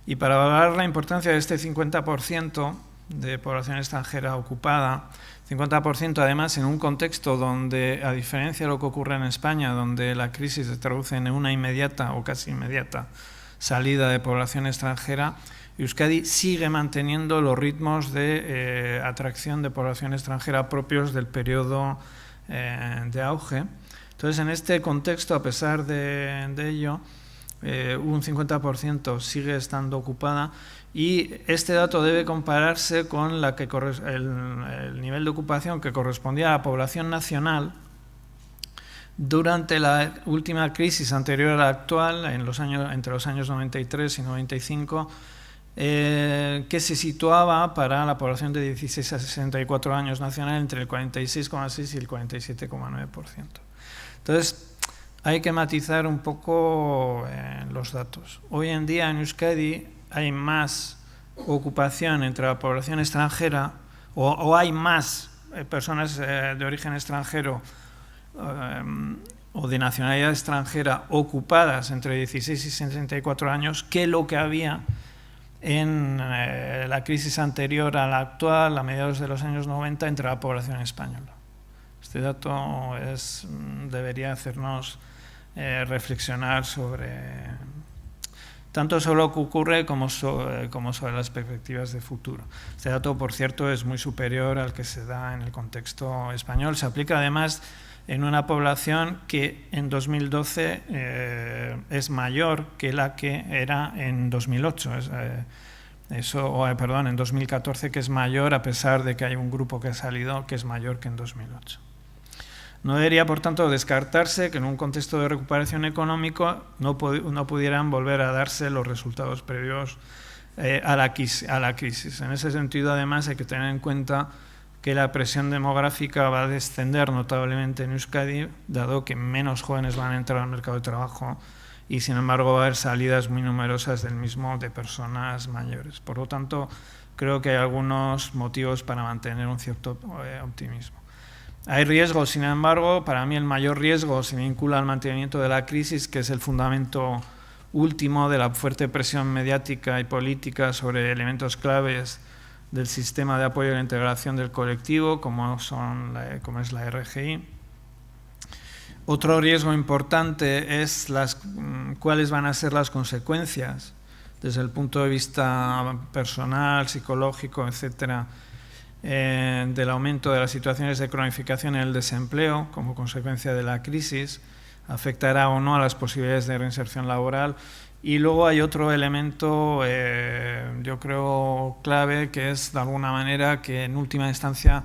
[SPEAKER 2] Y para valorar la importancia de este 50% de población extranjera ocupada, 50% además en un contexto donde, a diferencia de lo que ocurre en España, donde la crisis se traduce en una inmediata o casi inmediata salida de población extranjera, Euskadi sigue manteniendo los ritmos de atracción de población extranjera propios del periodo de auge. Entonces, en este contexto, a pesar de ello, un 50% sigue estando ocupada, y este dato debe compararse con el nivel de ocupación que correspondía a la población nacional durante la última crisis anterior a la actual, entre los años 93 y 95, que se situaba para la población de 16 a 64 años nacional entre el 46,6 y el 47,9%. Entonces, hay que matizar un poco los datos. Hoy en día en Euskadi hay más ocupación entre la población extranjera, o hay más personas de origen extranjero o de nacionalidad extranjera ocupadas entre 16 y 64 años que lo que había en la crisis anterior a la actual, a mediados de los años 90, entre la población española. Este dato debería hacernos reflexionar tanto sobre lo que ocurre como sobre las perspectivas de futuro. Este dato, por cierto, es muy superior al que se da en el contexto español. Se aplica además en una población que en 2012 es mayor que la que era en 2008. En 2014, que es mayor, a pesar de que hay un grupo que ha salido que es mayor que en 2008. No debería, por tanto, descartarse que en un contexto de recuperación económico no pudieran volver a darse los resultados previos a la crisis. En ese sentido, además, hay que tener en cuenta que la presión demográfica va a descender notablemente en Euskadi, dado que menos jóvenes van a entrar al mercado de trabajo y, sin embargo, va a haber salidas muy numerosas del mismo de personas mayores. Por lo tanto, creo que hay algunos motivos para mantener un cierto optimismo. Hay riesgos, sin embargo. Para mí el mayor riesgo se vincula al mantenimiento de la crisis, que es el fundamento último de la fuerte presión mediática y política sobre elementos claves del sistema de apoyo a la integración del colectivo, como es la RGI. Otro riesgo importante es cuáles van a ser las consecuencias desde el punto de vista personal, psicológico, etcétera, del aumento de las situaciones de cronificación en el desempleo como consecuencia de la crisis, afectará o no a las posibilidades de reinserción laboral. Y luego hay otro elemento, yo creo, clave, que es de alguna manera que en última instancia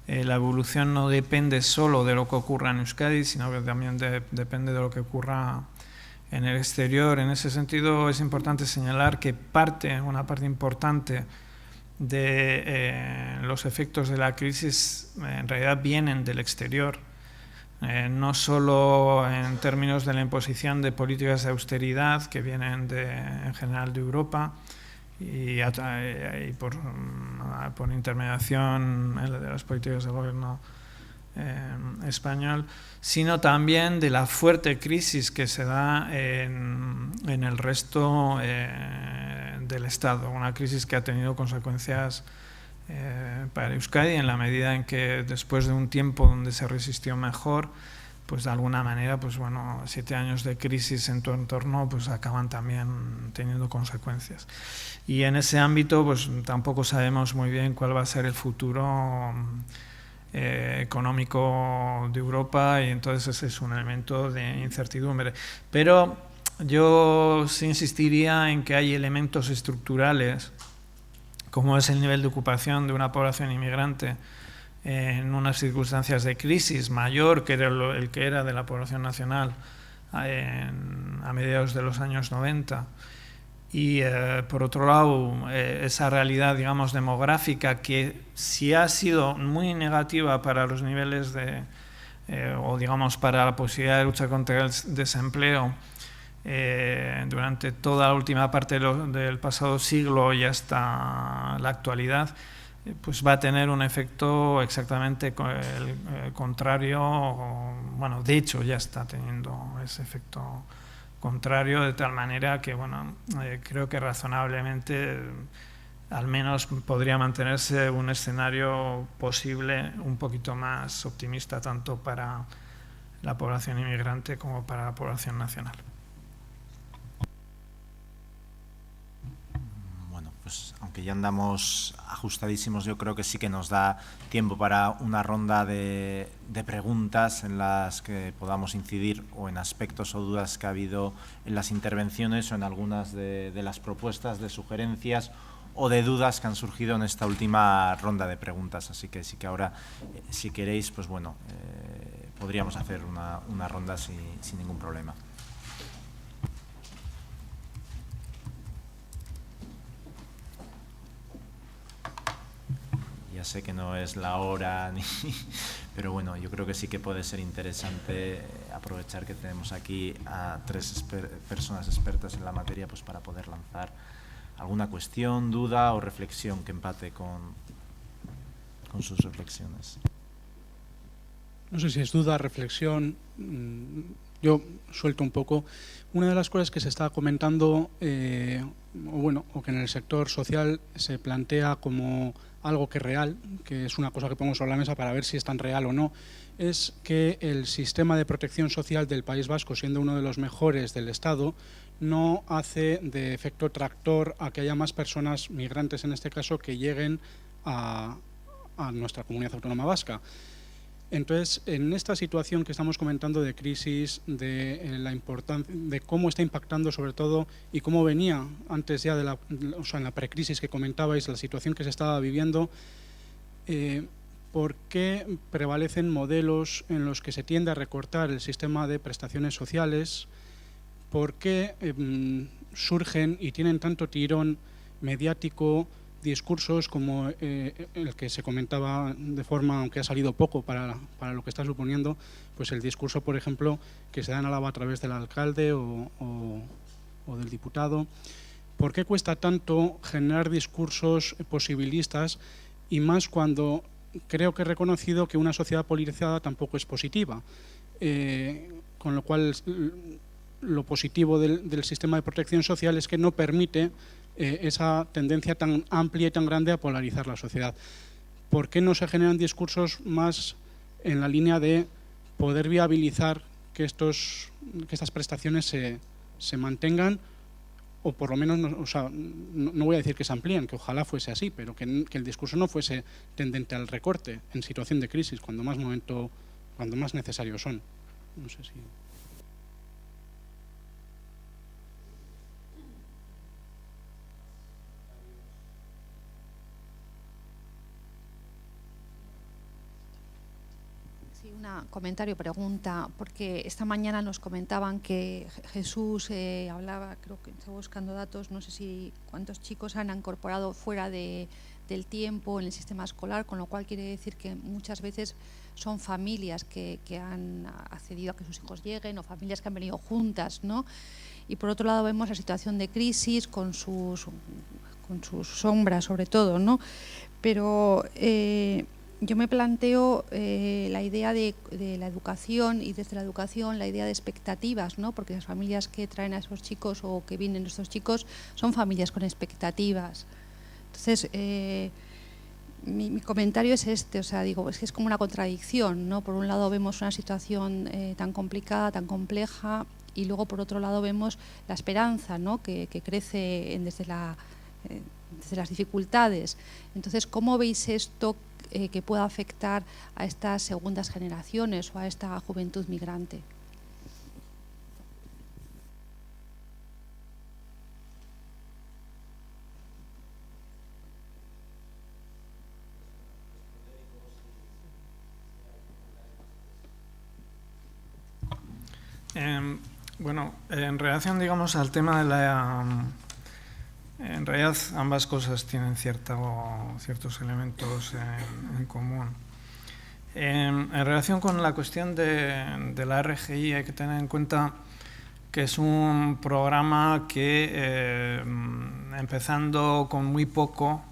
[SPEAKER 2] la evolución no depende solo de lo que ocurra en Euskadi, sino que también depende de lo que ocurra en el exterior. En ese sentido es importante señalar que una parte importante de los efectos de la crisis en realidad vienen del exterior, no solo en términos de la imposición de políticas de austeridad que vienen en general de Europa y por intermediación de las políticas del gobierno español, sino también de la fuerte crisis que se da en el resto del Estado, una crisis que ha tenido consecuencias para Euskadi en la medida en que después de un tiempo donde se resistió mejor, pues de alguna manera, pues bueno, 7 años de crisis en tu entorno pues acaban también teniendo consecuencias. Y en ese ámbito pues tampoco sabemos muy bien cuál va a ser el futuro económico de Europa, y entonces ese es un elemento de incertidumbre. Pero yo sí insistiría en que hay elementos estructurales, como es el nivel de ocupación de una población inmigrante en unas circunstancias de crisis mayor que era el que era de la población nacional a mediados de los años 90. Y por otro lado, esa realidad, digamos, demográfica que sí ha sido muy negativa para los niveles o digamos para la posibilidad de lucha contra el desempleo durante toda la última parte del pasado siglo y hasta la actualidad, pues va a tener un efecto exactamente el contrario, bueno, de hecho ya está teniendo ese efecto contrario, de tal manera que, bueno, creo que razonablemente al menos podría mantenerse un escenario posible un poquito más optimista tanto para la población inmigrante como para la población nacional.
[SPEAKER 1] Pues aunque ya andamos ajustadísimos, yo creo que sí que nos da tiempo para una ronda de preguntas en las que podamos incidir o en aspectos o dudas que ha habido en las intervenciones o en algunas de las propuestas, de sugerencias o de dudas que han surgido en esta última ronda de preguntas. Así que sí que ahora, si queréis, pues bueno, podríamos hacer una ronda sin ningún problema. Ya sé que no es la hora, pero bueno, yo creo que sí que puede ser interesante aprovechar que tenemos aquí a 3 personas expertas en la materia, pues para poder lanzar alguna cuestión, duda o reflexión que empate con sus reflexiones.
[SPEAKER 5] No sé si es duda, reflexión. Yo suelto un poco. Una de las cosas que se está comentando, o que en el sector social se plantea como algo que es real, que es una cosa que pongo sobre la mesa para ver si es tan real o no, es que el sistema de protección social del País Vasco, siendo uno de los mejores del Estado, no hace de efecto tractor a que haya más personas migrantes, en este caso, que lleguen a nuestra comunidad autónoma vasca. Entonces, en esta situación que estamos comentando de crisis, de la importancia, de cómo está impactando sobre todo y cómo venía antes ya en la precrisis que comentabais, la situación que se estaba viviendo, ¿por qué prevalecen modelos en los que se tiende a recortar el sistema de prestaciones sociales? ¿Por qué surgen y tienen tanto tirón mediático discursos como el que se comentaba de forma, aunque ha salido poco para lo que está suponiendo, pues el discurso, por ejemplo, que se da en Álava a través del alcalde o del diputado? ¿Por qué cuesta tanto generar discursos posibilistas, y más cuando creo que he reconocido que una sociedad polarizada tampoco es positiva? Con lo cual, lo positivo del sistema de protección social es que no permite esa tendencia tan amplia y tan grande a polarizar la sociedad. ¿Por qué no se generan discursos más en la línea de poder viabilizar que estas prestaciones se mantengan, o por lo menos, no voy a decir que se amplíen, que ojalá fuese así, pero que el discurso no fuese tendente al recorte en situación de crisis, cuando más necesarios son. No sé si...
[SPEAKER 6] Comentario, pregunta, porque esta mañana nos comentaban que Jesús hablaba, creo que estaba buscando datos, no sé si cuántos chicos han incorporado fuera del tiempo en el sistema escolar, con lo cual quiere decir que muchas veces son familias que han accedido a que sus hijos lleguen, o familias que han venido juntas, ¿no? Y por otro lado vemos la situación de crisis con sus sombras sobre todo, ¿no? Pero yo me planteo la idea de la educación, y desde la educación la idea de expectativas, ¿no? Porque las familias que traen a esos chicos o que vienen estos chicos son familias con expectativas. Entonces, mi comentario es este, digo, es que es como una contradicción, ¿no? Por un lado vemos una situación tan complicada, tan compleja, y luego por otro lado vemos la esperanza, ¿no? que crece desde las dificultades. Entonces, ¿cómo veis esto que pueda afectar a estas segundas generaciones o a esta juventud migrante?
[SPEAKER 2] Bueno, en relación, digamos, al tema de en realidad ambas cosas tienen ciertos elementos en común. En relación con la cuestión de la RGI, hay que tener en cuenta que es un programa que, empezando con muy poco,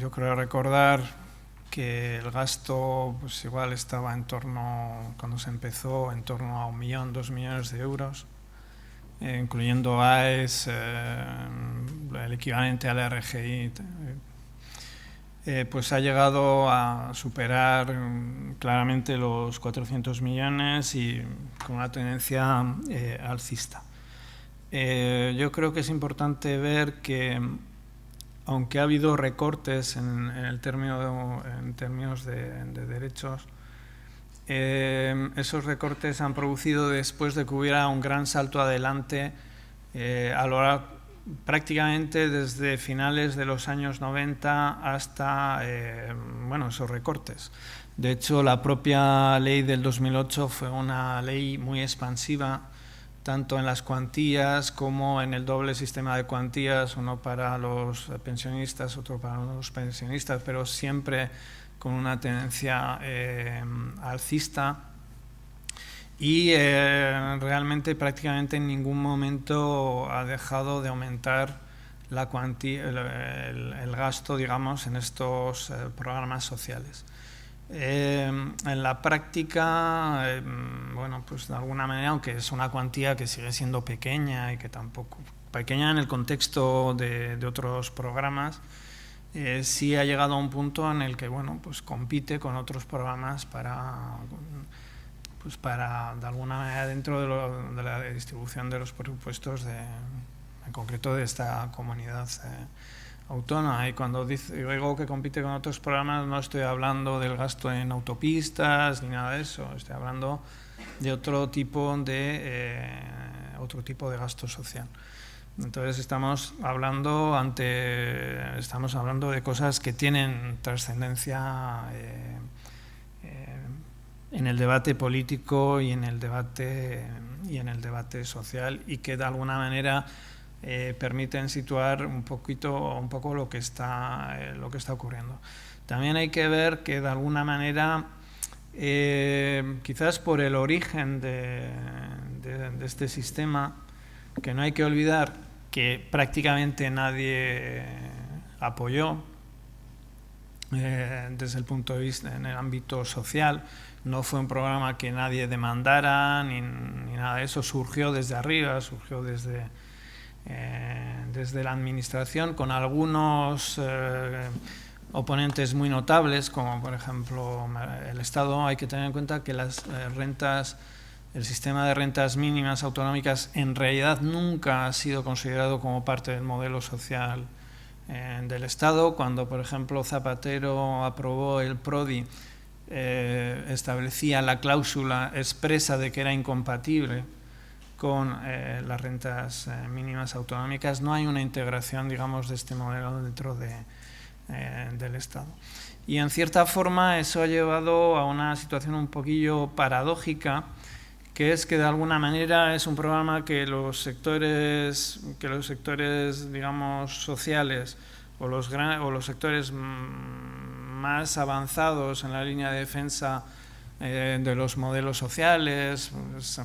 [SPEAKER 2] yo creo recordar que el gasto pues igual estaba cuando se empezó, en torno a 1 millón, 2 millones de euros, incluyendo AES, el equivalente a la RGI, pues ha llegado a superar claramente los 400 millones y con una tendencia alcista. Yo creo que es importante ver que, aunque ha habido recortes en términos de derechos, esos recortes han producido después de que hubiera un gran salto adelante prácticamente desde finales de los años 90 hasta esos recortes. De hecho, la propia ley del 2008 fue una ley muy expansiva, tanto en las cuantías como en el doble sistema de cuantías, uno para los pensionistas, otro para los pensionistas, pero siempre con una tendencia alcista, y realmente prácticamente en ningún momento ha dejado de aumentar la cuantía, el gasto, digamos, en estos programas sociales. En la práctica, pues de alguna manera, aunque es una cuantía que sigue siendo pequeña y que tampoco pequeña en el contexto de otros programas, sí ha llegado a un punto en el que pues compite con otros programas para de alguna manera, dentro de la distribución de los presupuestos en concreto de esta comunidad autónoma. Y cuando digo que compite con otros programas, no estoy hablando del gasto en autopistas ni nada de eso, estoy hablando de otro tipo de gasto social. Entonces estamos hablando de cosas que tienen trascendencia en el debate político y en el debate social, y que de alguna manera permiten situar un poco lo que está ocurriendo. También hay que ver que de alguna manera, quizás por el origen de este sistema, que no hay que olvidar que prácticamente nadie apoyó desde el punto de vista en el ámbito social. No fue un programa que nadie demandara ni nada de eso, surgió desde arriba, surgió desde la administración, con algunos oponentes muy notables, como por ejemplo el Estado. Hay que tener en cuenta que las rentas el sistema de rentas mínimas autonómicas en realidad nunca ha sido considerado como parte del modelo social del Estado. Cuando, por ejemplo, Zapatero aprobó el PRODI, establecía la cláusula expresa de que era incompatible con las rentas mínimas autonómicas. No hay una integración, digamos, de este modelo dentro del Estado. Y en cierta forma eso ha llevado a una situación un poquillo paradójica, que es que de alguna manera es un programa que los sectores digamos, sociales o los sectores más avanzados en la línea de defensa de los modelos sociales, pues,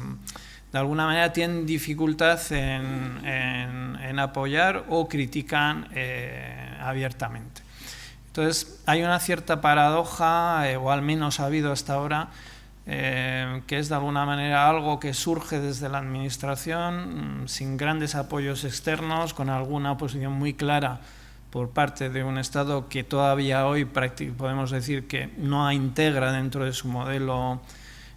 [SPEAKER 2] de alguna manera tienen dificultad en apoyar o critican abiertamente. Entonces, hay una cierta paradoja, o al menos ha habido hasta ahora, que es de alguna manera algo que surge desde la administración, sin grandes apoyos externos, con alguna posición muy clara por parte de un Estado que todavía hoy podemos decir que no integra dentro de su modelo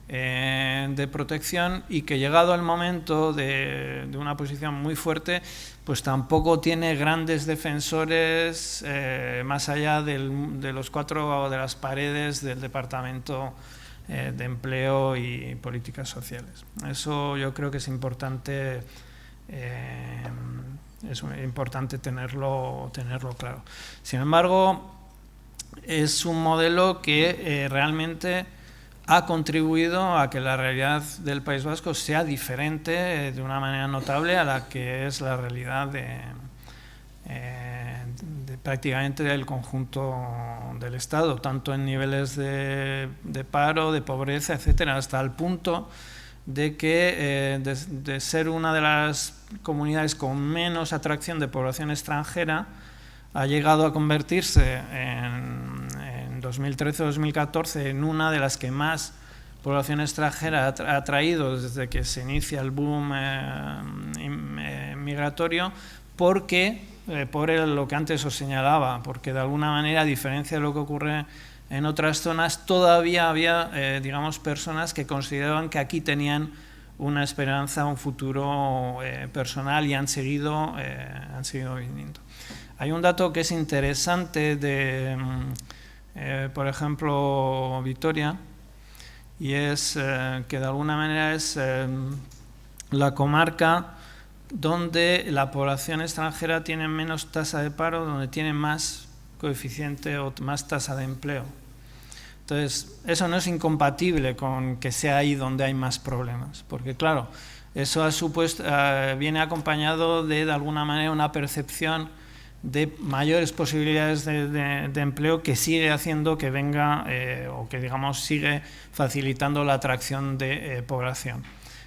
[SPEAKER 2] de protección, y que llegado el momento de una posición muy fuerte, pues tampoco tiene grandes defensores más allá de los cuatro de las paredes del Departamento de Empleo y Políticas Sociales. Eso yo creo que es importante, tenerlo claro. Sin embargo, es un modelo que realmente ha contribuido a que la realidad del País Vasco sea diferente de una manera notable a la que es la realidad de prácticamente del conjunto del Estado, tanto en niveles de paro, de pobreza, etcétera, hasta el punto de que de ser una de las comunidades con menos atracción de población extranjera, ha llegado a convertirse en 2013-2014 en una de las que más población extranjera ha traído desde que se inicia el boom migratorio, porque por lo que antes os señalaba, porque de alguna manera, a diferencia de lo que ocurre en otras zonas, todavía había digamos, personas que consideraban que aquí tenían una esperanza, un futuro personal, y han seguido viniendo. Hay un dato que es interesante de, por ejemplo, Vitoria, y es que de alguna manera es la comarca donde la población extranjera tiene menos tasa de paro, donde tiene más coeficiente o más tasa de empleo. Entonces, eso no es incompatible con que sea ahí donde hay más problemas, porque claro, eso viene acompañado de alguna manera una percepción de mayores posibilidades de empleo, que sigue haciendo que venga o que, digamos, sigue facilitando la atracción de población.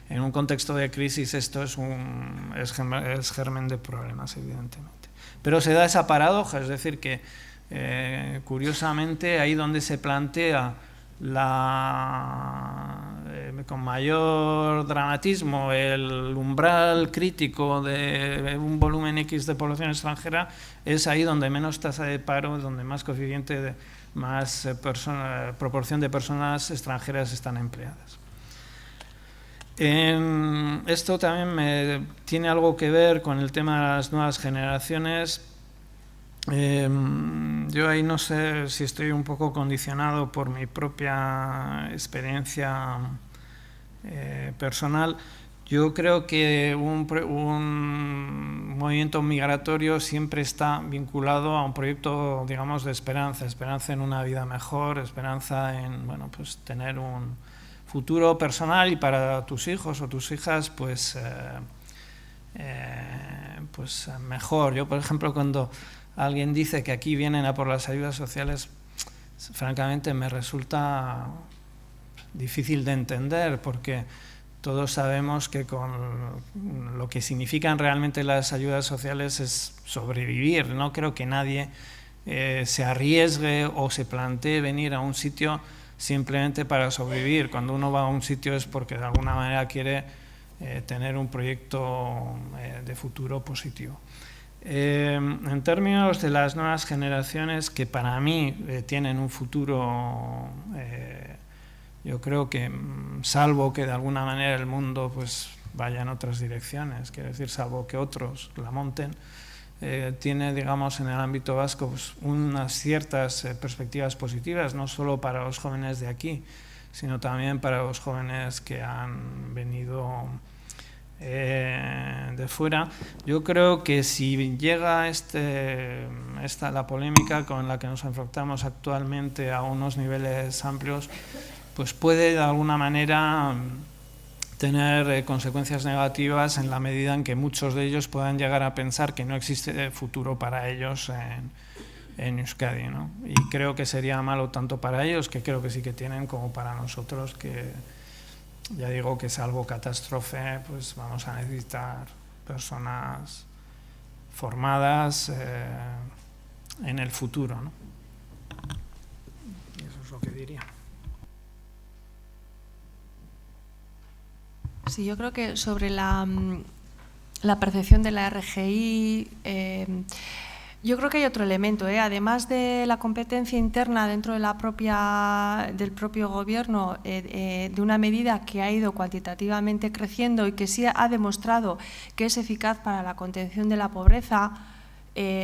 [SPEAKER 2] En un contexto de crisis esto es germen de problemas, evidentemente. Pero se da esa paradoja, es decir, que curiosamente ahí donde se plantea con mayor dramatismo el umbral crítico de un volumen X de población extranjera, es ahí donde menos tasa de paro, donde más coeficiente, más proporción de personas extranjeras están empleadas. Esto también tiene algo que ver con el tema de las nuevas generaciones. Yo ahí no sé si estoy un poco condicionado por mi propia experiencia personal. Yo creo que un movimiento migratorio siempre está vinculado a un proyecto, digamos, de esperanza en una vida mejor, esperanza en, bueno, pues tener un futuro personal, y para tus hijos o tus hijas, pues mejor. Yo, por ejemplo, cuando alguien dice que aquí vienen a por las ayudas sociales, francamente me resulta difícil de entender, porque todos sabemos que con lo que significan realmente las ayudas sociales es sobrevivir. No creo que nadie se arriesgue o se plantee venir a un sitio simplemente para sobrevivir. Cuando uno va a un sitio es porque de alguna manera quiere tener un proyecto de futuro positivo. En términos de las nuevas generaciones, que para mí tienen un futuro Yo creo que, salvo que de alguna manera el mundo pues vaya en otras direcciones, quiero decir, salvo que otros la monten, tiene, digamos, en el ámbito vasco pues, unas ciertas perspectivas positivas, no solo para los jóvenes de aquí, sino también para los jóvenes que han venido de fuera. Yo creo que si llega la polémica con la que nos enfrentamos actualmente a unos niveles amplios, pues puede de alguna manera tener consecuencias negativas en la medida en que muchos de ellos puedan llegar a pensar que no existe futuro para ellos en Euskadi, ¿no? Y creo que sería malo tanto para ellos, que creo que sí que tienen, como para nosotros, que ya digo que salvo catástrofe, pues vamos a necesitar personas formadas en el futuro, ¿no? Y eso es lo que diría.
[SPEAKER 3] Sí, yo creo que sobre la percepción de la RGI, yo creo que hay otro elemento, además de la competencia interna dentro de del propio gobierno, de una medida que ha ido cuantitativamente creciendo y que sí ha demostrado que es eficaz para la contención de la pobreza,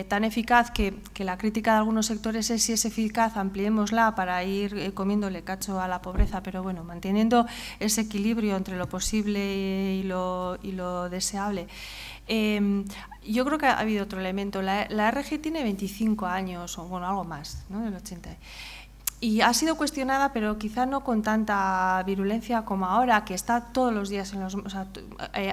[SPEAKER 3] tan eficaz que la crítica de algunos sectores es: si es eficaz, ampliémosla para ir comiéndole cacho a la pobreza, pero bueno, manteniendo ese equilibrio entre lo posible y lo deseable. Yo creo que ha habido otro elemento. La RG tiene 25 años, o bueno, algo más, ¿no? Del 80. Y ha sido cuestionada, pero quizá no con tanta virulencia como ahora, que está todos los días en los... O sea,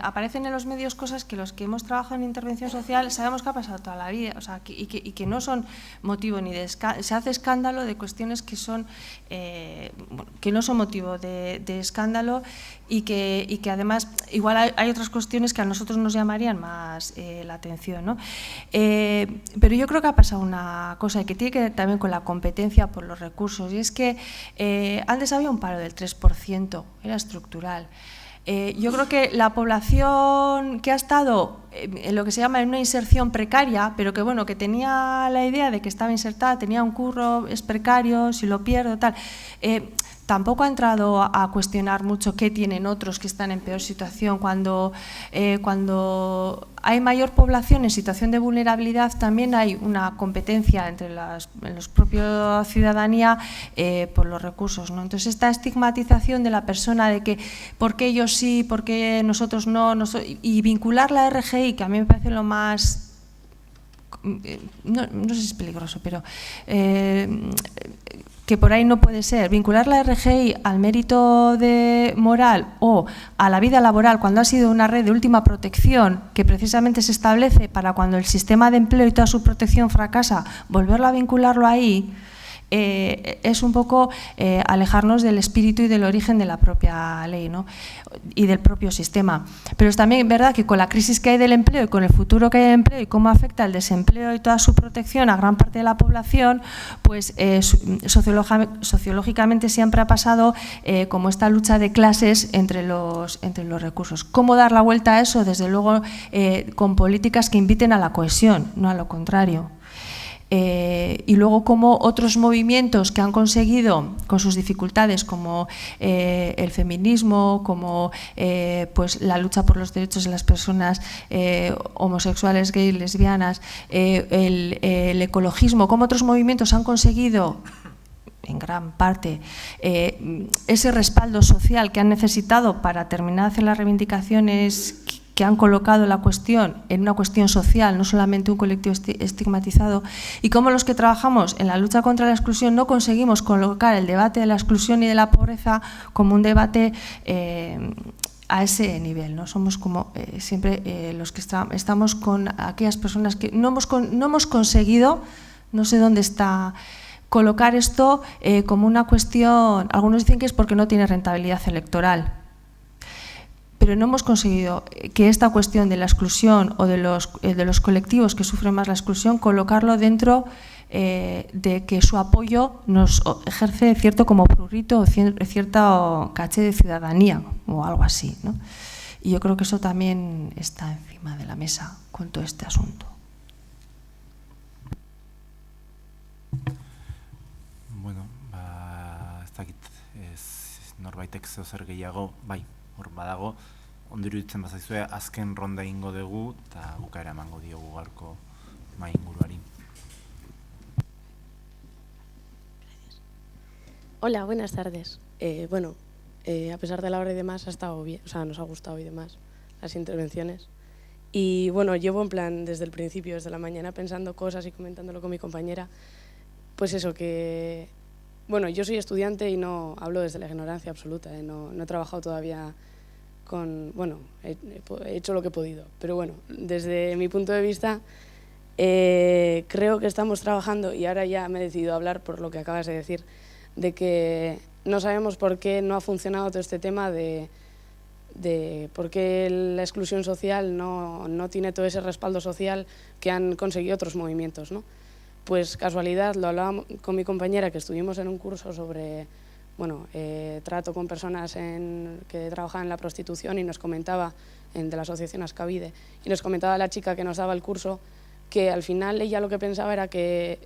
[SPEAKER 3] aparecen en los medios cosas que los que hemos trabajado en intervención social sabemos que ha pasado toda la vida, o sea, y que no son motivo ni de escándalo. Se hace escándalo de cuestiones que son que no son motivo de escándalo y que además igual hay otras cuestiones que a nosotros nos llamarían más la atención, ¿no? Pero yo creo que ha pasado una cosa que tiene que ver también con la competencia por los recursos, y es que antes había un paro del 3%, era estructural. Yo creo que la población que ha estado en lo que se llama en una inserción precaria, pero que bueno, que tenía la idea de que estaba insertada, tenía un curro, es precario, si lo pierdo, tal, tampoco ha entrado a cuestionar mucho qué tienen otros que están en peor situación. Cuando hay mayor población en situación de vulnerabilidad, también hay una competencia entre los propios ciudadanía por los recursos, ¿no? Entonces, esta estigmatización de la persona de que ¿por qué ellos sí, por qué nosotros no? Y vincular la RGI, que a mí me parece lo más... No sé si es peligroso, pero... que por ahí no puede ser, vincular la RGI al mérito moral o a la vida laboral cuando ha sido una red de última protección que precisamente se establece para cuando el sistema de empleo y toda su protección fracasa, volverlo a vincularlo ahí, es un poco alejarnos del espíritu y del origen de la propia ley, ¿no? Y del propio sistema. Pero es también verdad que con la crisis que hay del empleo y con el futuro que hay del empleo y cómo afecta el desempleo y toda su protección a gran parte de la población, pues sociológicamente siempre ha pasado como esta lucha de clases entre los recursos. ¿Cómo dar la vuelta a eso? Desde luego con políticas que inviten a la cohesión, no a lo contrario. Y luego como otros movimientos que han conseguido con sus dificultades, como el feminismo, como pues la lucha por los derechos de las personas homosexuales, gays, lesbianas, el ecologismo, como otros movimientos han conseguido en gran parte ese respaldo social que han necesitado para terminar de hacer las reivindicaciones que han colocado la cuestión en una cuestión social, no solamente un colectivo estigmatizado, y cómo los que trabajamos en la lucha contra la exclusión no conseguimos colocar el debate de la exclusión y de la pobreza como un debate a ese nivel, ¿no? Somos como siempre los que estamos con aquellas personas que no hemos conseguido, no sé dónde está, colocar esto como una cuestión. Algunos dicen que es porque no tiene rentabilidad electoral, pero no hemos conseguido que esta cuestión de la exclusión o de los colectivos que sufren más la exclusión, colocarlo dentro de que su apoyo nos ejerce cierto como prurito o cierto caché de ciudadanía o algo así, ¿no? Y yo creo que eso también está encima de la mesa con todo este asunto.
[SPEAKER 1] norbaitek zeo zer gehiago, bai, hor badago, ondo iruditzen bazaizue, azken ronda ingo dugu, eta bukaera emango diogu gaurko mahai inguruari.
[SPEAKER 7] Hola, buenas tardes. Bueno, a pesar de la hora y demás, ha estado bien, o sea, nos ha gustado y demás las intervenciones. Y bueno, llevo en plan desde el principio, desde la mañana, pensando cosas y comentándolo con mi compañera. Pues eso, que... Bueno, yo soy estudiante y no hablo desde la ignorancia absoluta, no he trabajado todavía con... Bueno, he hecho lo que he podido, pero bueno, desde mi punto de vista, creo que estamos trabajando, y ahora ya me he decidido a hablar por lo que acabas de decir, de que no sabemos por qué no ha funcionado todo este tema de por qué la exclusión social no tiene todo ese respaldo social que han conseguido otros movimientos, ¿no? Pues casualidad, lo hablaba con mi compañera, que estuvimos en un curso sobre trato con personas que trabajan en la prostitución, y nos comentaba, de la asociación Ascavide, y nos comentaba la chica que nos daba el curso que al final ella lo que pensaba era que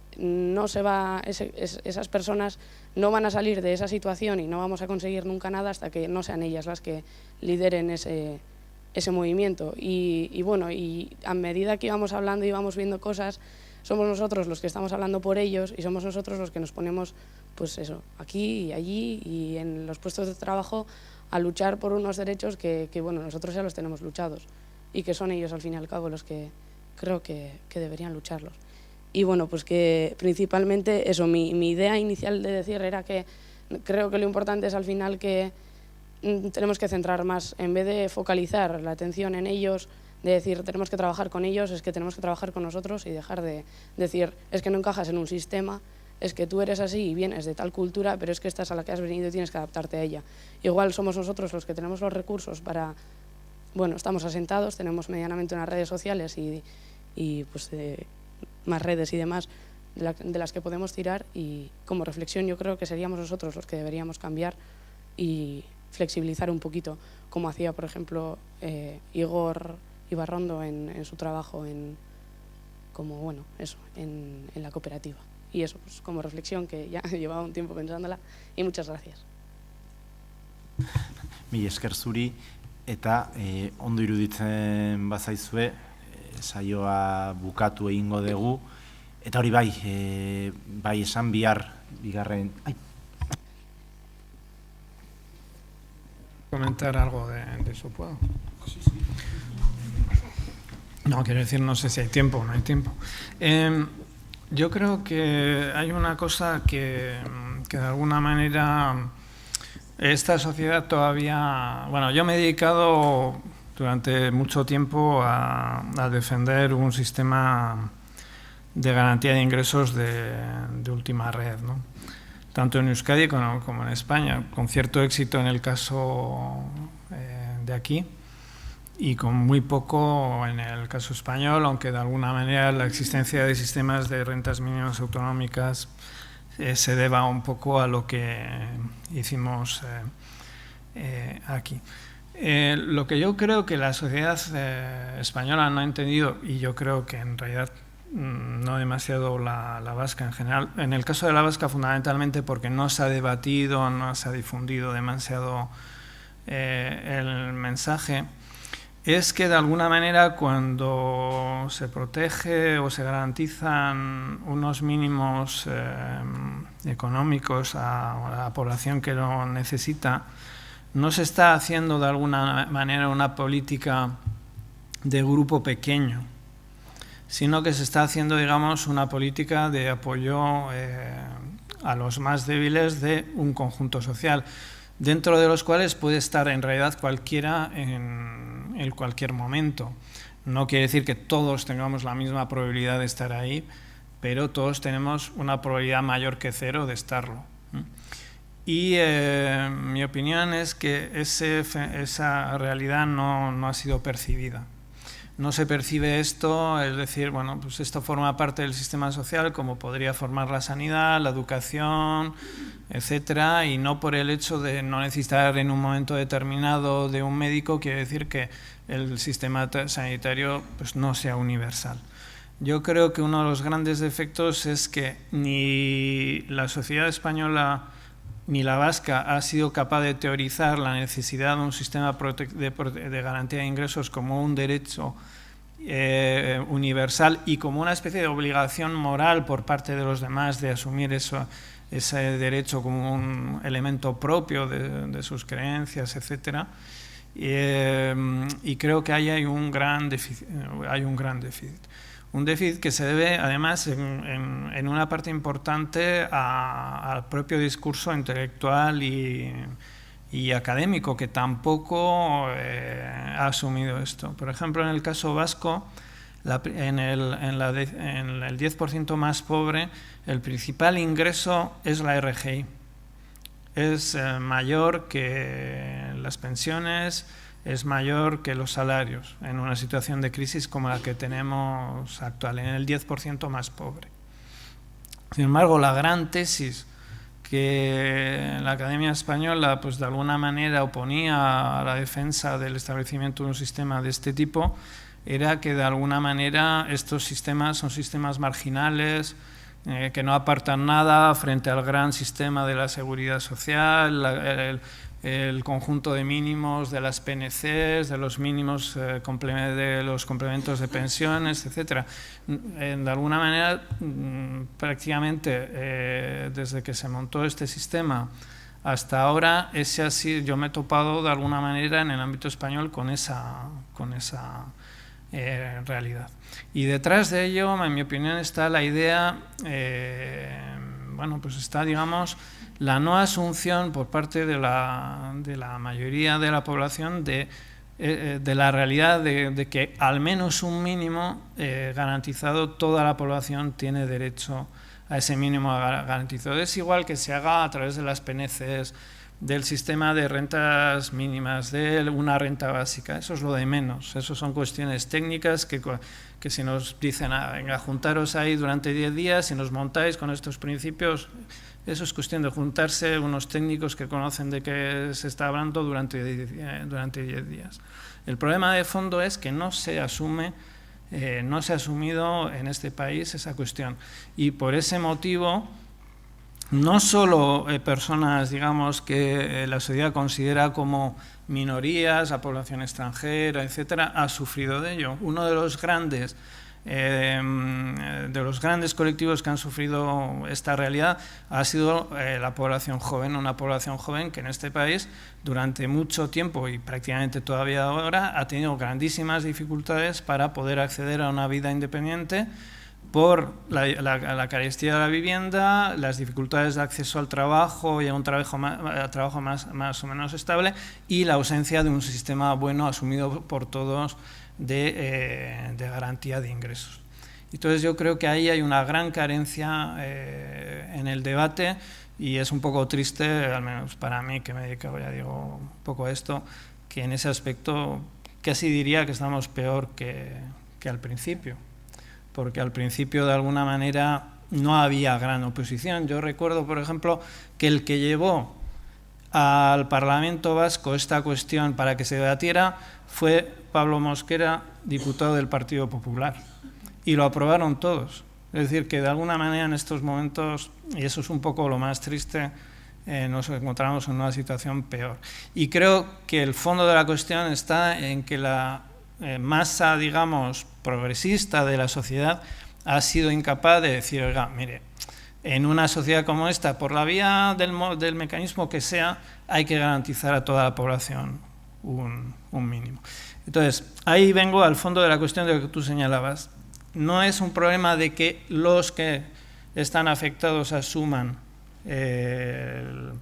[SPEAKER 7] esas personas no van a salir de esa situación y no vamos a conseguir nunca nada hasta que no sean ellas las que lideren ese movimiento. Y bueno, y a medida que íbamos hablando y íbamos viendo cosas, somos nosotros los que estamos hablando por ellos, y somos nosotros los que nos ponemos, pues eso, aquí y allí y en los puestos de trabajo a luchar por unos derechos que bueno, nosotros ya los tenemos luchados, y que son ellos al fin y al cabo los que creo que deberían lucharlos. Y bueno, pues que principalmente eso, mi idea inicial de decir era que creo que lo importante es al final que tenemos que centrar más, en vez de focalizar la atención en ellos, de decir tenemos que trabajar con ellos, es que tenemos que trabajar con nosotros, y dejar de decir es que no encajas en un sistema, es que tú eres así y vienes de tal cultura, pero es que estás a la que has venido y tienes que adaptarte a ella. Igual somos nosotros los que tenemos los recursos para... Bueno, estamos asentados, tenemos medianamente unas redes sociales y pues más redes y demás de las que podemos tirar, y como reflexión yo creo que seríamos nosotros los que deberíamos cambiar y flexibilizar un poquito, como hacía por ejemplo Igor Ibarrondo en su trabajo en la cooperativa. Y eso, pues como reflexión, que ya llevaba un tiempo pensándola, y muchas gracias.
[SPEAKER 1] Mila esker zuri, eta ondo iruditzen bazaizue, saioa bukatu egingo dugu, eta hori bai esan bigarren...
[SPEAKER 2] Comentar algo de eso, ¿puedo? Sí. No, quiero decir, no sé si hay tiempo o no hay tiempo. Yo creo que hay una cosa que de alguna manera esta sociedad todavía... Bueno, yo me he dedicado durante mucho tiempo a defender un sistema de garantía de ingresos de última red, ¿no? Tanto en Euskadi como en España, con cierto éxito en el caso de aquí y con muy poco en el caso español, aunque de alguna manera la existencia de sistemas de rentas mínimas autonómicas se deba un poco a lo que hicimos aquí. Lo que yo creo que la sociedad española no ha entendido, y yo creo que en realidad no demasiado la vasca en general, en el caso de la vasca fundamentalmente porque no se ha debatido, no se ha difundido demasiado el mensaje, es que de alguna manera cuando se protege o se garantizan unos mínimos económicos a la población que lo necesita, no se está haciendo de alguna manera una política de grupo pequeño, sino que se está haciendo, digamos, una política de apoyo a los más débiles de un conjunto social, dentro de los cuales puede estar en realidad cualquiera en cualquier momento. No quiere decir que todos tengamos la misma probabilidad de estar ahí, pero todos tenemos una probabilidad mayor que cero de estarlo. Y mi opinión es que esa realidad no ha sido percibida. No se percibe esto, es decir, bueno, pues esto forma parte del sistema social como podría formar la sanidad, la educación, etcétera, y no por el hecho de no necesitar en un momento determinado de un médico quiere decir que el sistema sanitario pues no sea universal. Yo creo que uno de los grandes defectos es que ni la sociedad española ni la vasca ha sido capaz de teorizar la necesidad de un sistema de garantía de ingresos como un derecho universal y como una especie de obligación moral por parte de los demás de asumir ese derecho como un elemento propio de sus creencias, etcétera. Y creo que ahí hay un gran déficit. Un déficit que se debe, además, en una parte importante al propio discurso intelectual y académico, que tampoco ha asumido esto. Por ejemplo, en el caso vasco, en el 10% más pobre, el principal ingreso es la RGI. Es mayor que las pensiones, es mayor que los salarios en una situación de crisis como la que tenemos actual, en el 10% más pobre. Sin embargo, la gran tesis que la Academia Española pues de alguna manera oponía a la defensa del establecimiento de un sistema de este tipo era que de alguna manera estos sistemas son sistemas marginales, que no aportan nada frente al gran sistema de la seguridad social, el conjunto de mínimos de las PNCs, de los mínimos de los complementos de pensiones, etcétera. De alguna manera, prácticamente desde que se montó este sistema hasta ahora, yo me he topado de alguna manera en el ámbito español con esa realidad. Y detrás de ello, en mi opinión, está la idea, pues está, digamos, la no asunción por parte de la mayoría de la población de la realidad de que al menos un mínimo garantizado, toda la población tiene derecho a ese mínimo garantizado. Es igual que se haga a través de las PNCs, del sistema de rentas mínimas, de una renta básica. Eso es lo de menos. Eso son cuestiones técnicas que si nos dicen, venga, juntaros ahí durante 10 días, si nos montáis con estos principios, eso es cuestión de juntarse unos técnicos que conocen de qué se está hablando durante 10 días. El problema de fondo es que no se ha asumido en este país esa cuestión. Y por ese motivo, no solo personas, digamos, que la sociedad considera como minorías, la población extranjera, etcétera, ha sufrido de ello. Uno de los grandes colectivos que han sufrido esta realidad ha sido la población joven, una población joven que en este país durante mucho tiempo y prácticamente todavía ahora ha tenido grandísimas dificultades para poder acceder a una vida independiente por la carestía de la vivienda, las dificultades de acceso al trabajo y a un trabajo más o menos estable y la ausencia de un sistema bueno asumido por todos de garantía de ingresos. Entonces yo creo que ahí hay una gran carencia en el debate y es un poco triste, al menos para mí que me dedico, ya digo, un poco a esto, que en ese aspecto casi diría que estamos peor que al principio. Porque al principio de alguna manera no había gran oposición. Yo recuerdo, por ejemplo, que el que llevó al Parlamento Vasco esta cuestión para que se debatiera fue Pablo Mosquera, diputado del Partido Popular, y lo aprobaron todos. Es decir, que de alguna manera en estos momentos, y eso es un poco lo más triste, nos encontramos en una situación peor. Y creo que el fondo de la cuestión está en que la masa, digamos, progresista de la sociedad ha sido incapaz de decir, oiga, mire, en una sociedad como esta, por la vía del mecanismo que sea, hay que garantizar a toda la población un mínimo. Entonces, ahí vengo al fondo de la cuestión de lo que tú señalabas. No es un problema de que los que están afectados asuman el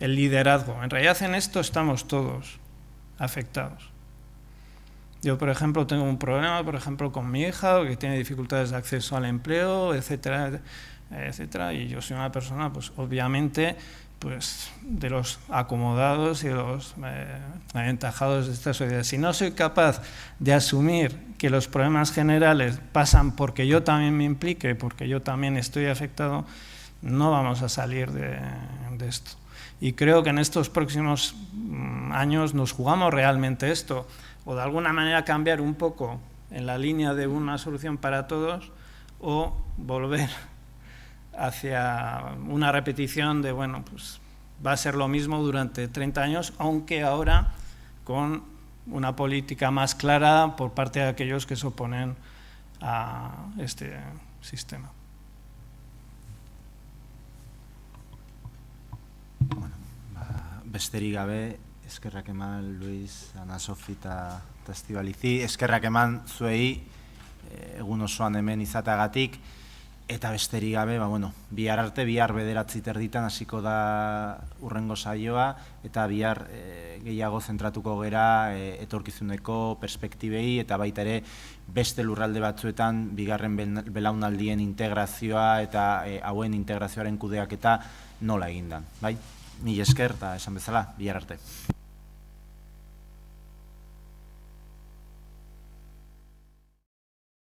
[SPEAKER 2] liderazgo. En realidad en esto estamos todos afectados. Yo, por ejemplo, tengo un problema, con mi hija, que tiene dificultades de acceso al empleo, etcétera, etcétera, y yo soy una persona, pues obviamente, pues de los acomodados y de los aventajados de esta sociedad. Si no soy capaz de asumir que los problemas generales pasan porque yo también me implique, porque yo también estoy afectado, no vamos a salir de esto. Y creo que en estos próximos años nos jugamos realmente esto, o de alguna manera cambiar un poco en la línea de una solución para todos, o volver hacia una repetición de, bueno, pues va a ser lo mismo durante 30 años, aunque ahora con una política más clara por parte de aquellos que se oponen a este sistema.
[SPEAKER 1] Bueno, besterik gabe, eskerrak eman Luis, Ana Sofi eta Estibalizi, eskerrak eman zuei egun osoan hemen izateagatik, eta besterik gabe, bihar arte, bihar 9:30 hasiko da hurrengo saioa, eta bihar gehiago zentratuko gera etorkizuneko perspektibei, eta baita ere beste lurralde batzuetan bigarren belaunaldien integrazioa eta hauen integrazioaren kudeaketa nola egindan. Mila esker eta esan bezala, bihar arte.